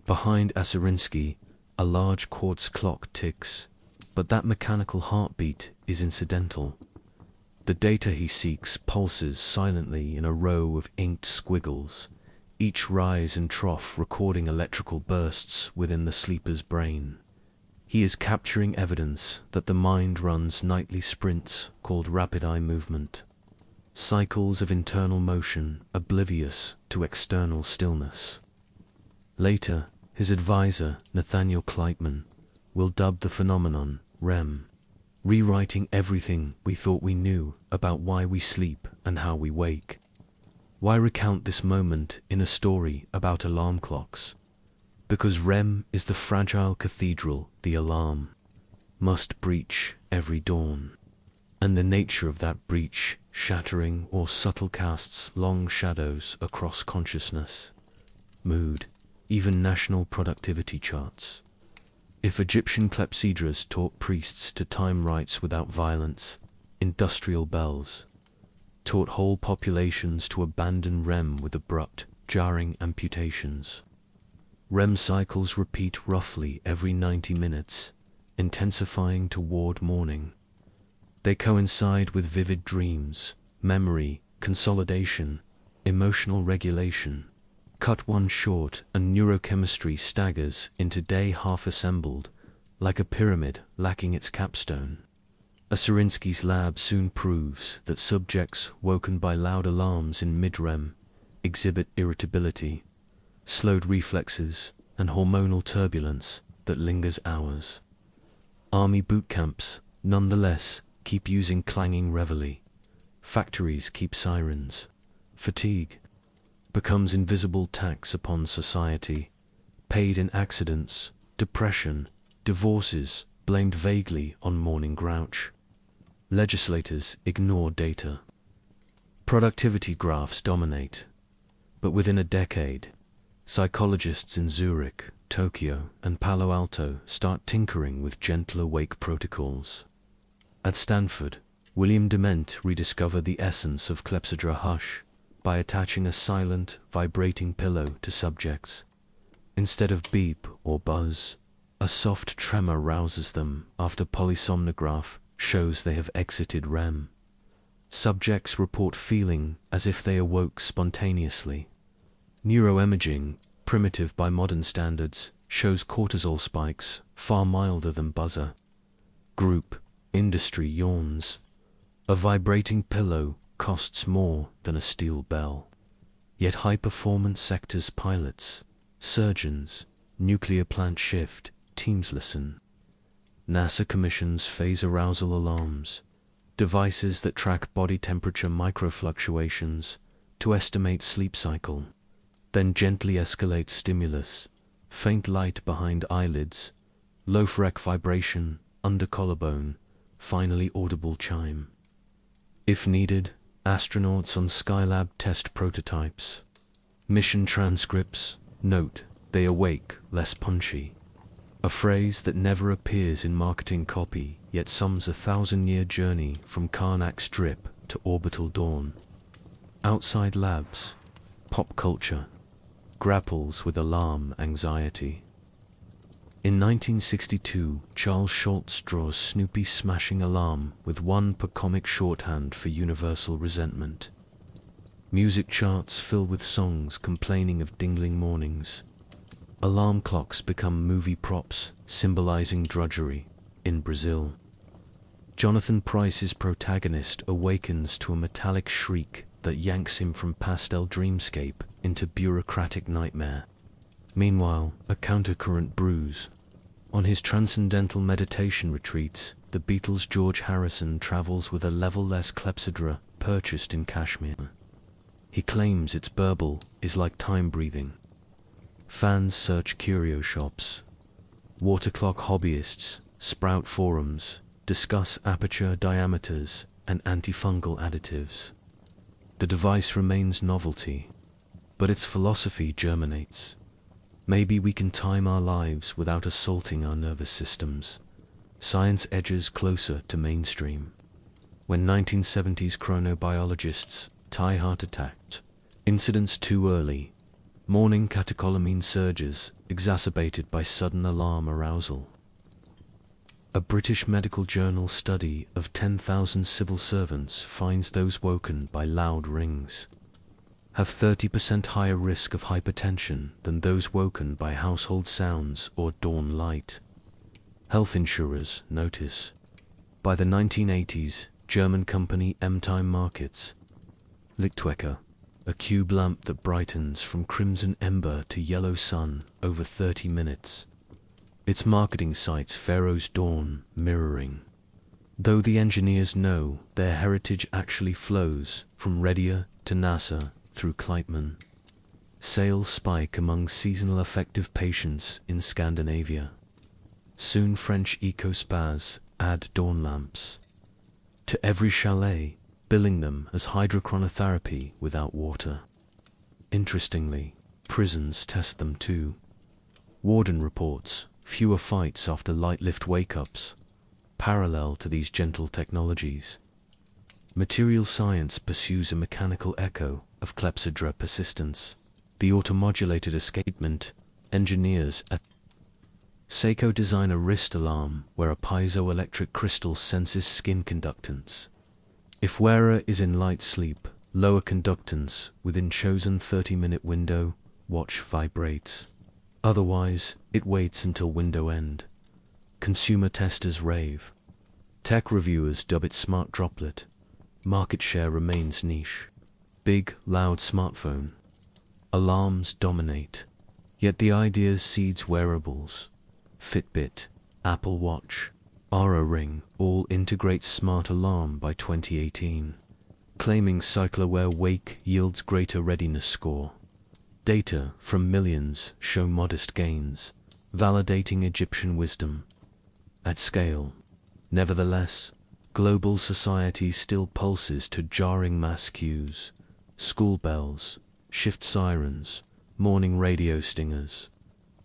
Behind Asarinsky, a large quartz clock ticks, but that mechanical heartbeat is incidental. The data he seeks pulses silently in a row of inked squiggles, each rise and trough recording electrical bursts within the sleeper's brain. He is capturing evidence that the mind runs nightly sprints called rapid eye movement, cycles of internal motion oblivious to external stillness. Later, his advisor, Nathaniel Kleitman, will dub the phenomenon REM, rewriting everything we thought we knew about why we sleep and how we wake. Why recount this moment in a story about alarm clocks? Because REM is the fragile cathedral the alarm must breach every dawn, and the nature of that breach shattering or subtle casts long shadows across consciousness, mood, even national productivity charts. If Egyptian Clepsydras taught priests to time rites without violence, industrial bells taught whole populations to abandon REM with abrupt, jarring amputations. REM cycles repeat roughly every 90 minutes, intensifying toward morning. They coincide with vivid dreams, memory, consolidation, emotional regulation. Cut one short and neurochemistry staggers into day half assembled, like a pyramid lacking its capstone. A Sarinsky's lab soon proves that subjects woken by loud alarms in mid-REM exhibit irritability, slowed reflexes, and hormonal turbulence that lingers hours. Army boot camps, nonetheless, keep using clanging reveille. Factories keep sirens. Fatigue becomes invisible tax upon society, paid in accidents, depression, divorces, blamed vaguely on morning grouch. Legislators ignore data. Productivity graphs dominate. But within a decade, psychologists in Zurich, Tokyo, and Palo Alto start tinkering with gentler wake protocols. At Stanford, William Dement rediscovered the essence of Clepsydra hush by attaching a silent, vibrating pillow to subjects. Instead of beep or buzz, a soft tremor rouses them after polysomnograph shows they have exited REM. Subjects report feeling as if they awoke spontaneously. Neuroimaging, primitive by modern standards, shows cortisol spikes far milder than buzzer. Group, industry yawns. A vibrating pillow costs more than a steel bell. Yet high-performance sectors pilots, surgeons, nuclear plant shift, teams listen. NASA commissions phase arousal alarms, devices that track body temperature microfluctuations to estimate sleep cycle, then gently escalate stimulus, faint light behind eyelids, low frec vibration under collarbone, finally audible chime. If needed, astronauts on Skylab test prototypes. Mission transcripts note they awake less punchy. A phrase that never appears in marketing copy, yet sums a 1,000-year journey from Karnak Strip to orbital dawn. Outside labs, pop culture grapples with alarm anxiety. In 1962, Charles Schulz draws Snoopy smashing alarm with one per comic shorthand for universal resentment. Music charts fill with songs complaining of dingling mornings. Alarm clocks become movie props, symbolizing drudgery. In Brazil, Jonathan Pryce's protagonist awakens to a metallic shriek that yanks him from pastel dreamscape into bureaucratic nightmare. Meanwhile, a countercurrent brews. On his transcendental meditation retreats, the Beatles' George Harrison travels with a level-less Clepsydra purchased in Kashmir. He claims its burble is like time breathing. Fans search curio shops. Water clock hobbyists sprout forums, discuss aperture diameters and antifungal additives. The device remains novelty, but its philosophy germinates. Maybe we can time our lives without assaulting our nervous systems. Science edges closer to mainstream. When 1970s chronobiologists tie heart attacked, incidents too early, morning catecholamine surges exacerbated by sudden alarm arousal. A British medical journal study of 10,000 civil servants finds those woken by loud rings have 30% higher risk of hypertension than those woken by household sounds or dawn light. Health insurers notice. By the 1980s, German company M-Time markets Lichtwecker, a cube lamp that brightens from crimson ember to yellow sun over 30 minutes. Its marketing cites Pharaoh's dawn mirroring. though the engineers know their heritage actually flows from Redia to NASA through Kleitman. Sales spike among seasonal affective patients in Scandinavia. Soon French eco-spas add dawn lamps to every chalet, billing them as hydrochronotherapy without water. Interestingly, prisons test them too. Warden reports fewer fights after light lift wake-ups, parallel to these gentle technologies. Material science pursues a mechanical echo of Clepsydra persistence. The automodulated escapement engineers at Seiko design a wrist alarm where a piezoelectric crystal senses skin conductance. If wearer is in light sleep, lower conductance within chosen 30-minute window, watch vibrates. Otherwise, it waits until window end. Consumer testers rave. Tech reviewers dub it smart droplet. Market share remains niche. Big, loud smartphone. Alarms dominate. Yet the ideas seeds wearables. Fitbit, Apple Watch, Aura Ring all integrate smart alarm by 2018. Claiming cycleware wake yields greater readiness score. Data from millions show modest gains, validating Egyptian wisdom. At scale, nevertheless, global society still pulses to jarring mass cues, school bells, shift sirens, morning radio stingers.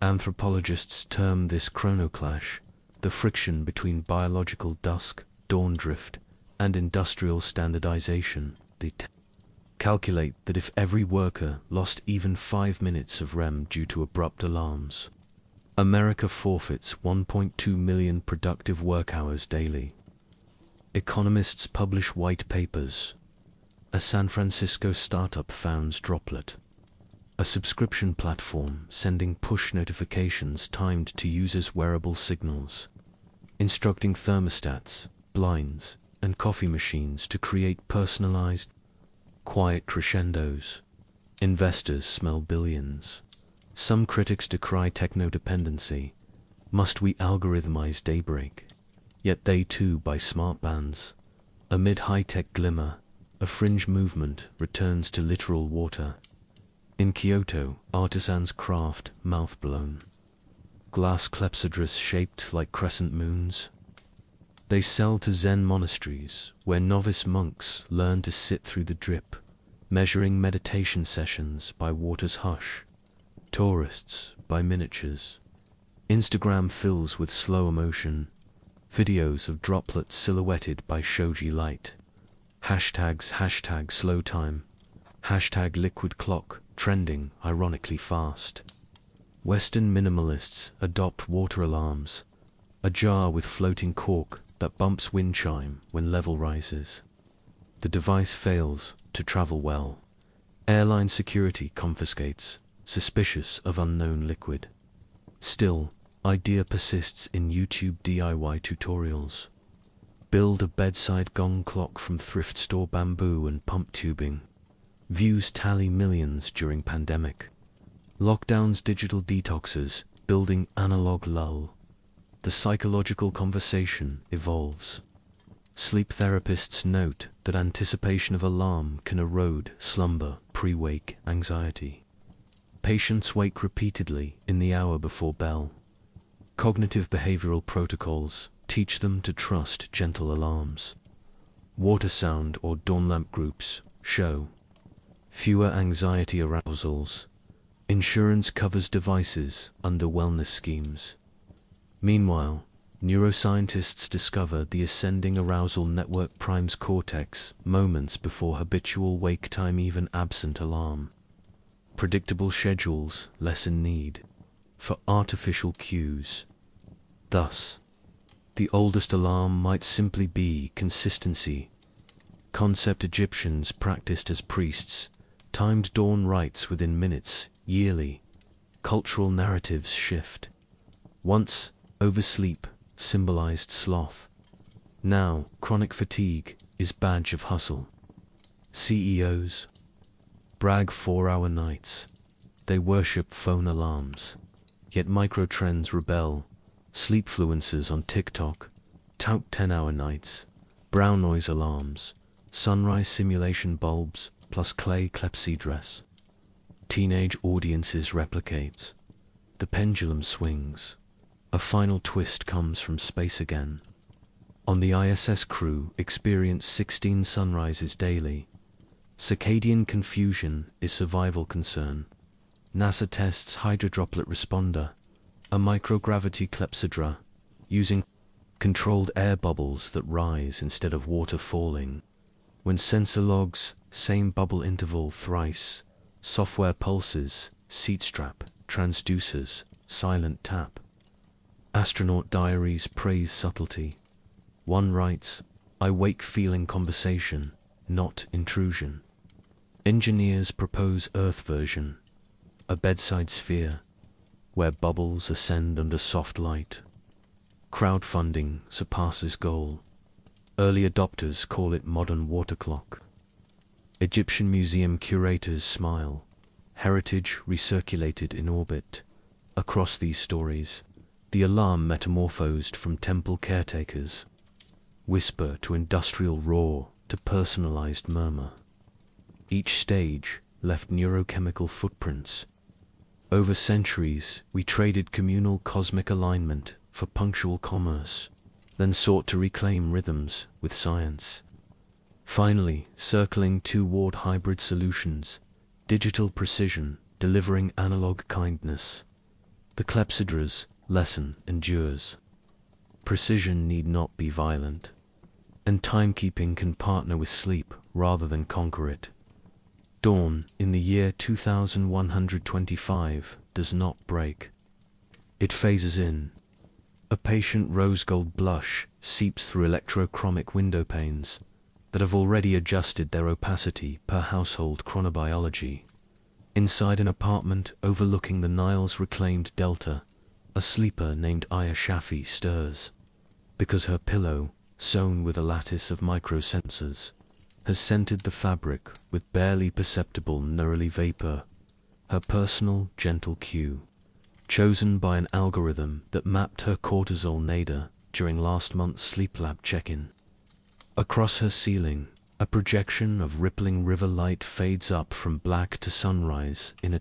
Anthropologists term this chronoclash, the friction between biological dusk, dawn drift, and industrial standardization. They calculate that if every worker lost even 5 minutes of REM due to abrupt alarms, America forfeits 1.2 million productive work hours daily. Economists publish white papers. A San Francisco startup founds Droplet, a subscription platform sending push notifications timed to users' wearable signals, instructing thermostats, blinds, and coffee machines to create personalized, quiet crescendos. Investors smell billions. Some critics decry techno-dependency. Must we algorithmize daybreak? Yet they too buy smart bands. Amid high-tech glimmer, a fringe movement returns to literal water. In Kyoto, artisans craft mouth-blown glass clepsydras shaped like crescent moons. They sell to Zen monasteries, where novice monks learn to sit through the drip, measuring meditation sessions by water's hush, tourists by miniatures. Instagram fills with slow emotion, videos of droplets silhouetted by shoji light. Hashtags hashtag slow time, hashtag liquid clock, trending ironically fast. Western minimalists adopt water alarms, a jar with floating cork that bumps wind chime when level rises. The device fails to travel well. Airline security confiscates, suspicious of unknown liquid. Still, idea persists in YouTube DIY tutorials. Build a bedside gong clock from thrift store bamboo and pump tubing. Views tally millions during pandemic. Lockdowns digital detoxes, building analog lull. The psychological conversation evolves. Sleep therapists note that anticipation of alarm can erode slumber, pre-wake anxiety. Patients wake repeatedly in the hour before bell. Cognitive behavioral protocols teach them to trust gentle alarms. Water sound or dawn lamp groups show fewer anxiety arousals. Insurance covers devices under wellness schemes. Meanwhile, neuroscientists discover the ascending arousal network primes cortex moments before habitual wake time, even absent alarm. Predictable schedules lessen need for artificial cues. Thus, the oldest alarm might simply be consistency. Concept Egyptians practiced as priests, timed dawn rites within minutes, yearly. Cultural narratives shift. Once, oversleep symbolized sloth. Now, chronic fatigue is badge of hustle. CEOs brag 4-hour nights. They worship phone alarms. Yet microtrends rebel. Sleepfluencers on TikTok tout 10-hour nights, brown noise alarms, sunrise simulation bulbs, plus Clepsydras. Teenage audiences replicate. The pendulum swings. A final twist comes from space again. On the ISS crew experience 16 sunrises daily. Circadian confusion is survival concern. NASA tests hydrodroplet responder, a microgravity clepsydra, using controlled air bubbles that rise instead of water falling. When sensor logs, same bubble interval thrice, software pulses, seat strap, transducers, silent tap. Astronaut diaries praise subtlety. One writes, "I wake feeling conversation, not intrusion." Engineers propose Earth version, a bedside sphere, where bubbles ascend under soft light. Crowdfunding surpasses goal. Early adopters call it modern water clock. Egyptian museum curators smile. Heritage recirculated in orbit. Across these stories, the alarm metamorphosed from temple caretakers. Whisper to industrial roar to personalized murmur. Each stage left neurochemical footprints. Over centuries, we traded communal cosmic alignment for punctual commerce, then sought to reclaim rhythms with science. Finally, circling toward hybrid solutions, digital precision delivering analog kindness. The Clepsydras lesson endures. Precision need not be violent, and timekeeping can partner with sleep rather than conquer it. Dawn, in the year 2125, does not break. It phases in. A patient rose-gold blush seeps through electrochromic window panes that have already adjusted their opacity per household chronobiology. Inside an apartment overlooking the Nile's reclaimed delta, a sleeper named Aya Shafi stirs, because her pillow, sewn with a lattice of microsensors, has scented the fabric with barely perceptible neurally vapor, her personal gentle cue, chosen by an algorithm that mapped her cortisol nadir during last month's Sleeplab check-in. Across her ceiling, a projection of rippling river light fades up from black to sunrise in a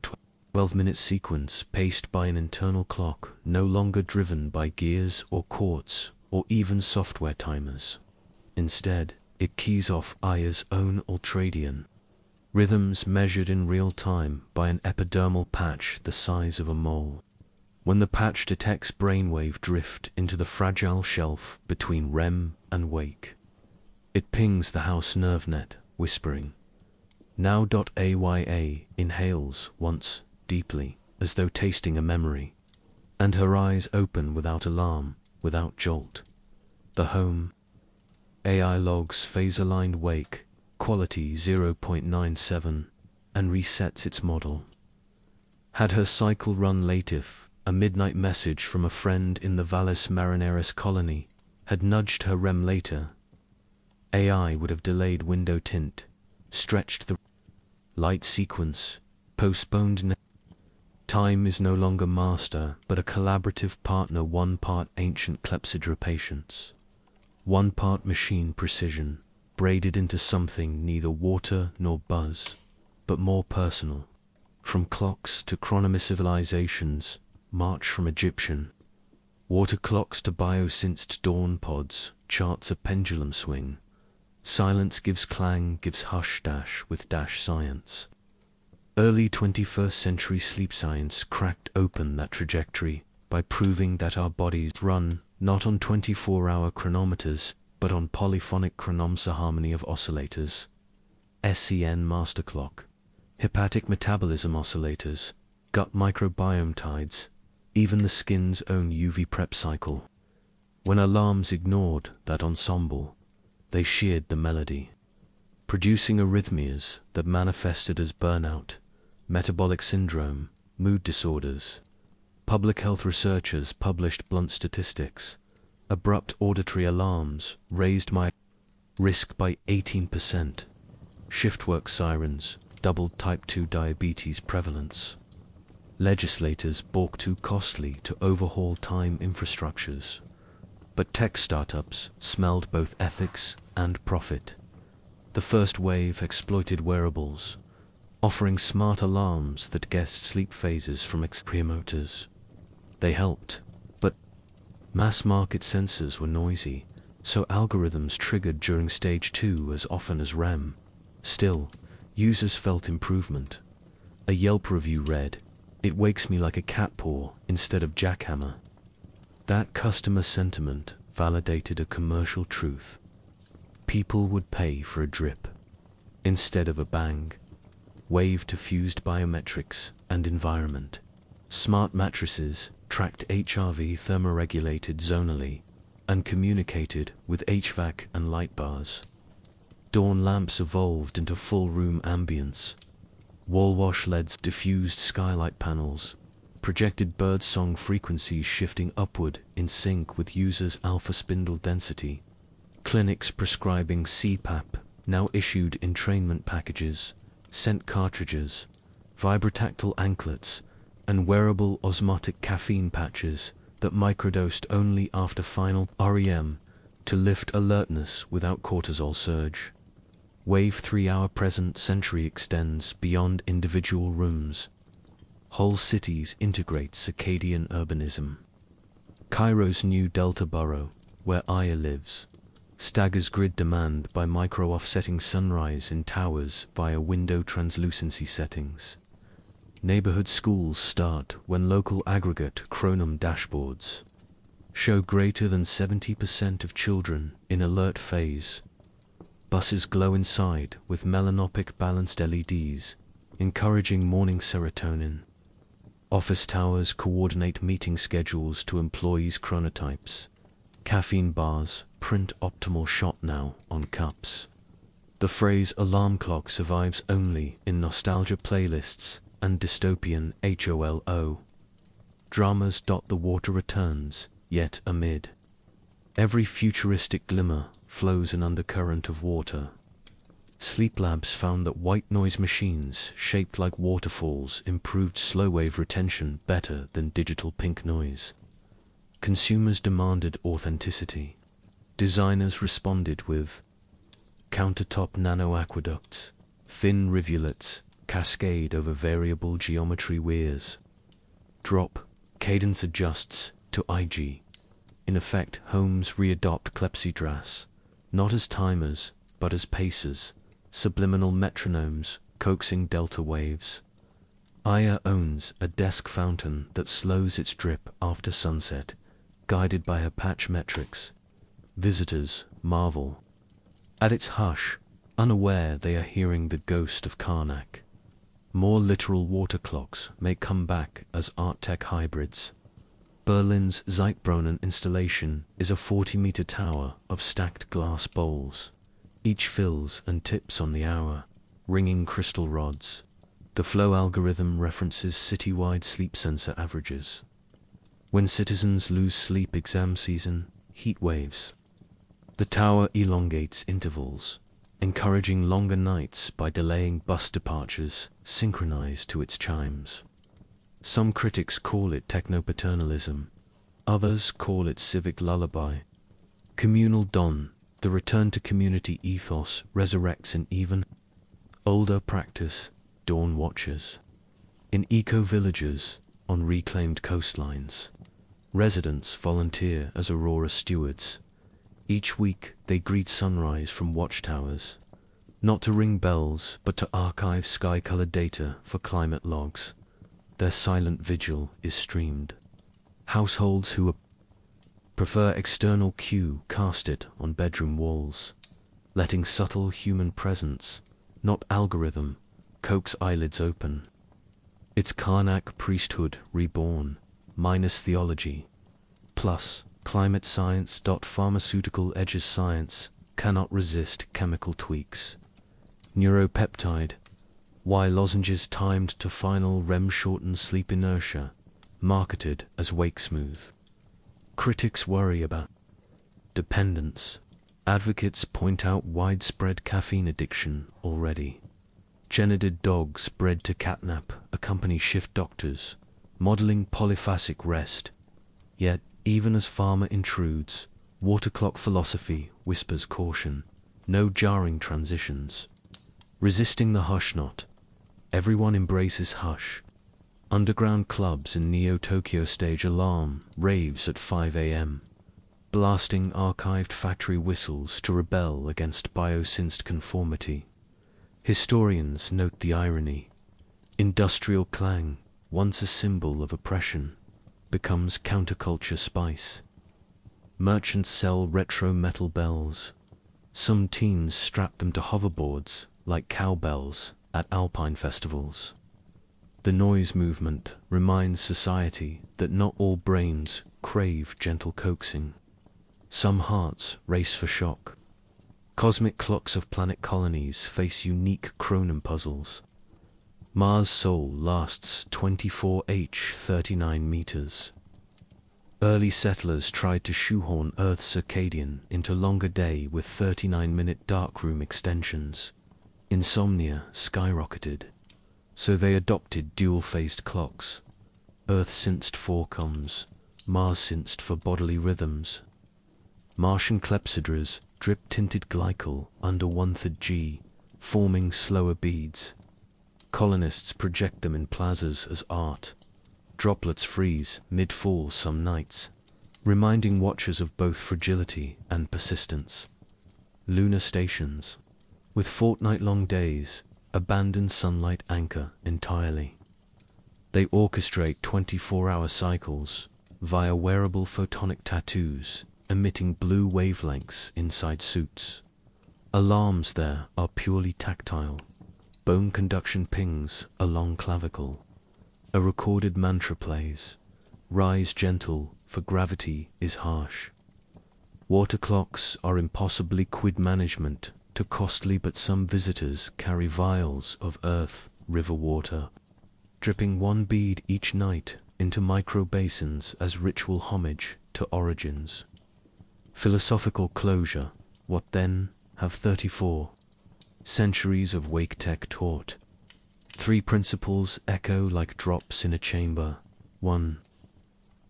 12-minute sequence paced by an internal clock no longer driven by gears or quartz or even software timers. Instead, it keys off Aya's own ultradian. Rhythms measured in real time by an epidermal patch the size of a mole. When the patch detects brainwave drift into the fragile shelf between REM and wake, it pings the house nerve net, whispering. Now.aya inhales once, deeply, as though tasting a memory, and her eyes open without alarm, without jolt. The home. AI logs phase-aligned wake, quality 0.97, and resets its model. Had her cycle run late if a midnight message from a friend in the Valles Marineris colony had nudged her REM later, AI would have delayed window tint, stretched the light sequence, postponed. Time is no longer master, but a collaborative partner, one part ancient Clepsydra patience, one part machine precision, braided into something neither water nor buzz, but more personal. From clocks to chronomy civilizations, march from Egyptian water clocks to biosynced dawn pods, charts a pendulum swing. Silence gives clang, gives hush dash with dash science. Early 21st century sleep science cracked open that trajectory by proving that our bodies run not on 24-hour chronometers, but on polyphonic chronomsa harmony of oscillators. SCN master clock, hepatic metabolism oscillators, gut microbiome tides, even the skin's own UV prep cycle. When alarms ignored that ensemble, they sheared the melody, producing arrhythmias that manifested as burnout, metabolic syndrome, mood disorders. Public health researchers published blunt statistics. Abrupt auditory alarms raised my risk by 18%. Shiftwork sirens doubled type 2 diabetes prevalence. Legislators balked too costly to overhaul time infrastructures. But tech startups smelled both ethics and profit. The first wave exploited wearables, offering smart alarms that guessed sleep phases from premotors. They helped, but mass-market sensors were noisy, so algorithms triggered during stage 2 as often as REM. Still, users felt improvement. A Yelp review read, "It wakes me like a cat paw instead of jackhammer." That customer sentiment validated a commercial truth. People would pay for a drip instead of a bang. Wave-diffused biometrics and environment. Smart mattresses tracked HRV thermoregulated zonally and communicated with HVAC and light bars. Dawn lamps evolved into full-room ambience. Wall-wash LEDs diffused skylight panels, projected birdsong frequencies shifting upward in sync with users' alpha spindle density. Clinics prescribing CPAP now issued entrainment packages, scent cartridges, vibrotactile anklets, and wearable osmotic caffeine patches that microdosed only after final REM to lift alertness without cortisol surge. Wave 3-hour present century extends beyond individual rooms. Whole cities integrate circadian urbanism. Cairo's new Delta borough, where Aya lives, staggers grid demand by micro-offsetting sunrise in towers via window translucency settings. Neighborhood schools start when local aggregate chronom dashboards show greater than 70% of children in alert phase. Buses glow inside with melanopic balanced LEDs, encouraging morning serotonin. Office towers coordinate meeting schedules to employees' chronotypes. Caffeine bars print optimal shot now on cups. The phrase alarm clock survives only in nostalgia playlists and dystopian HOLO. Dramas dot the water returns, yet amid every futuristic glimmer flows an undercurrent of water. Sleep labs found that white noise machines shaped like waterfalls improved slow wave retention better than digital pink noise. Consumers demanded authenticity. Designers responded with countertop nano aqueducts, thin rivulets cascade over variable geometry weirs. Drop, cadence adjusts to IG. In effect, homes readopt Clepsydras, not as timers, but as pacers, subliminal metronomes coaxing delta waves. Aya owns a desk fountain that slows its drip after sunset, guided by her patch metrics. Visitors marvel at its hush, unaware they are hearing the ghost of Karnak. More literal water clocks may come back as art tech hybrids. Berlin's Zeitbrunnen installation is a 40-meter tower of stacked glass bowls. Each fills and tips on the hour, ringing crystal rods. The flow algorithm references citywide sleep sensor averages. When citizens lose sleep exam season, heat waves. The tower elongates intervals, encouraging longer nights by delaying bus departures synchronized to its chimes. Some critics call it techno-paternalism, others call it civic lullaby. Communal dawn, the return to community ethos resurrects an even older practice, dawn watchers. In eco-villages, on reclaimed coastlines, residents volunteer as aurora stewards. Each week they greet sunrise from watchtowers, not to ring bells but to archive sky-colored data for climate logs. Their silent vigil is streamed. Households who prefer external cue cast it on bedroom walls, letting subtle human presence, not algorithm, coax eyelids open. It's Karnak priesthood reborn, minus theology. Plus, climate science. Pharmaceutical edges science cannot resist chemical tweaks. Neuropeptide. Why lozenges timed to final REM shorten sleep inertia, marketed as wake smooth. Critics worry about dependence. Advocates point out widespread caffeine addiction already. Genetid dogs bred to catnap accompany shift doctors, modeling polyphasic rest. Yet, even as pharma intrudes, Water clock philosophy whispers caution, no jarring transitions. Resisting the hush knot, everyone embraces hush. Underground clubs in Neo-Tokyo stage alarm raves at 5 a.m., blasting archived factory whistles to rebel against biosynced conformity. Historians note the irony. Industrial clang, once a symbol of oppression, becomes counterculture spice. Merchants sell retro metal bells. Some teens strap them to hoverboards like cowbells at alpine festivals. The noise movement reminds society that not all brains crave gentle coaxing. Some hearts race for shock. Cosmic clocks of planet colonies face unique chronon puzzles. Mars' soul lasts 24H39 meters. Early settlers tried to shoehorn Earth's circadian into longer day with 39-minute darkroom extensions. Insomnia skyrocketed, so they adopted dual-phased clocks. Earth synced for comms, Mars synced for bodily rhythms. Martian Clepsydras drip tinted glycol under 1/3 G, forming slower beads. Colonists project them in plazas as art. Droplets freeze mid-fall some nights, reminding watchers of both fragility and persistence. Lunar stations, with fortnight-long days, abandon sunlight anchor entirely. They orchestrate 24-hour cycles via wearable photonic tattoos, emitting blue wavelengths inside suits. Alarms there are purely tactile, bone conduction pings along clavicle. A recorded mantra plays, rise gentle, for gravity is harsh. Water clocks are impossibly quid management to costly, but some visitors carry vials of earth river water, dripping one bead each night into micro basins as ritual homage to origins. Philosophical closure, what then have 34 centuries of wake tech taught? 3 principles echo like drops in a chamber. 1.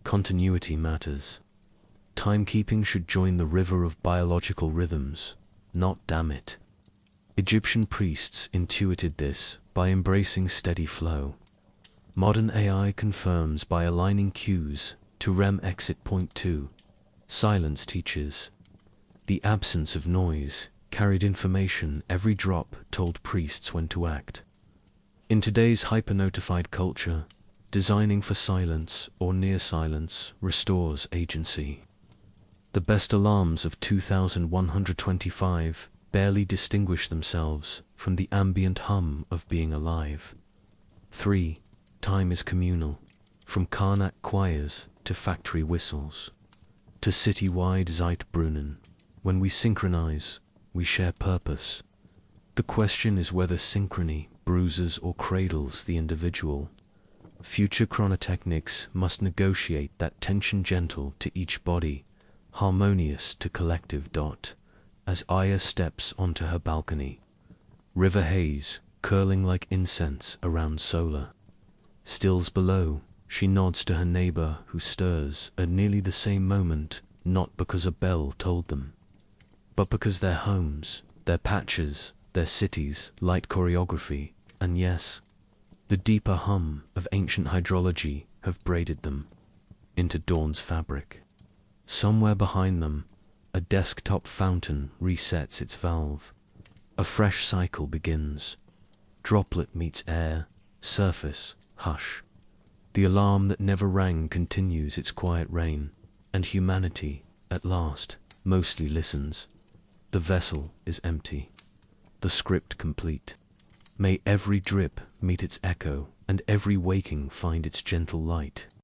Continuity matters. Timekeeping should join the river of biological rhythms, not dam it. Egyptian priests intuited this by embracing steady flow. Modern AI confirms by aligning cues to REM exit point 2. Silence teaches. The absence of noise carried information. Every drop told priests when to act. In today's hyper-notified culture, designing for silence or near silence restores agency. The best alarms of 2125 barely distinguish themselves from the ambient hum of being alive. 3. Time is communal, from Karnak choirs to factory whistles, to city-wide Zeitbrunnen. When we synchronize, we share purpose. The question is whether synchrony bruises or cradles the individual. Future chronotechnics must negotiate that tension, gentle to each body, harmonious to collective. As Aya steps onto her balcony, river haze curling like incense around Solar. Stills below, she nods to her neighbor who stirs at nearly the same moment, not because a bell told them, but because their homes, their patches, their cities light choreography, and yes, the deeper hum of ancient hydrology have braided them into dawn's fabric. Somewhere behind them, a desktop fountain resets its valve. A fresh cycle begins. Droplet meets air, surface, hush. The alarm that never rang continues its quiet reign, and humanity, at last, mostly listens. The vessel is empty, the script complete. May every drip meet its echo, and every waking find its gentle light.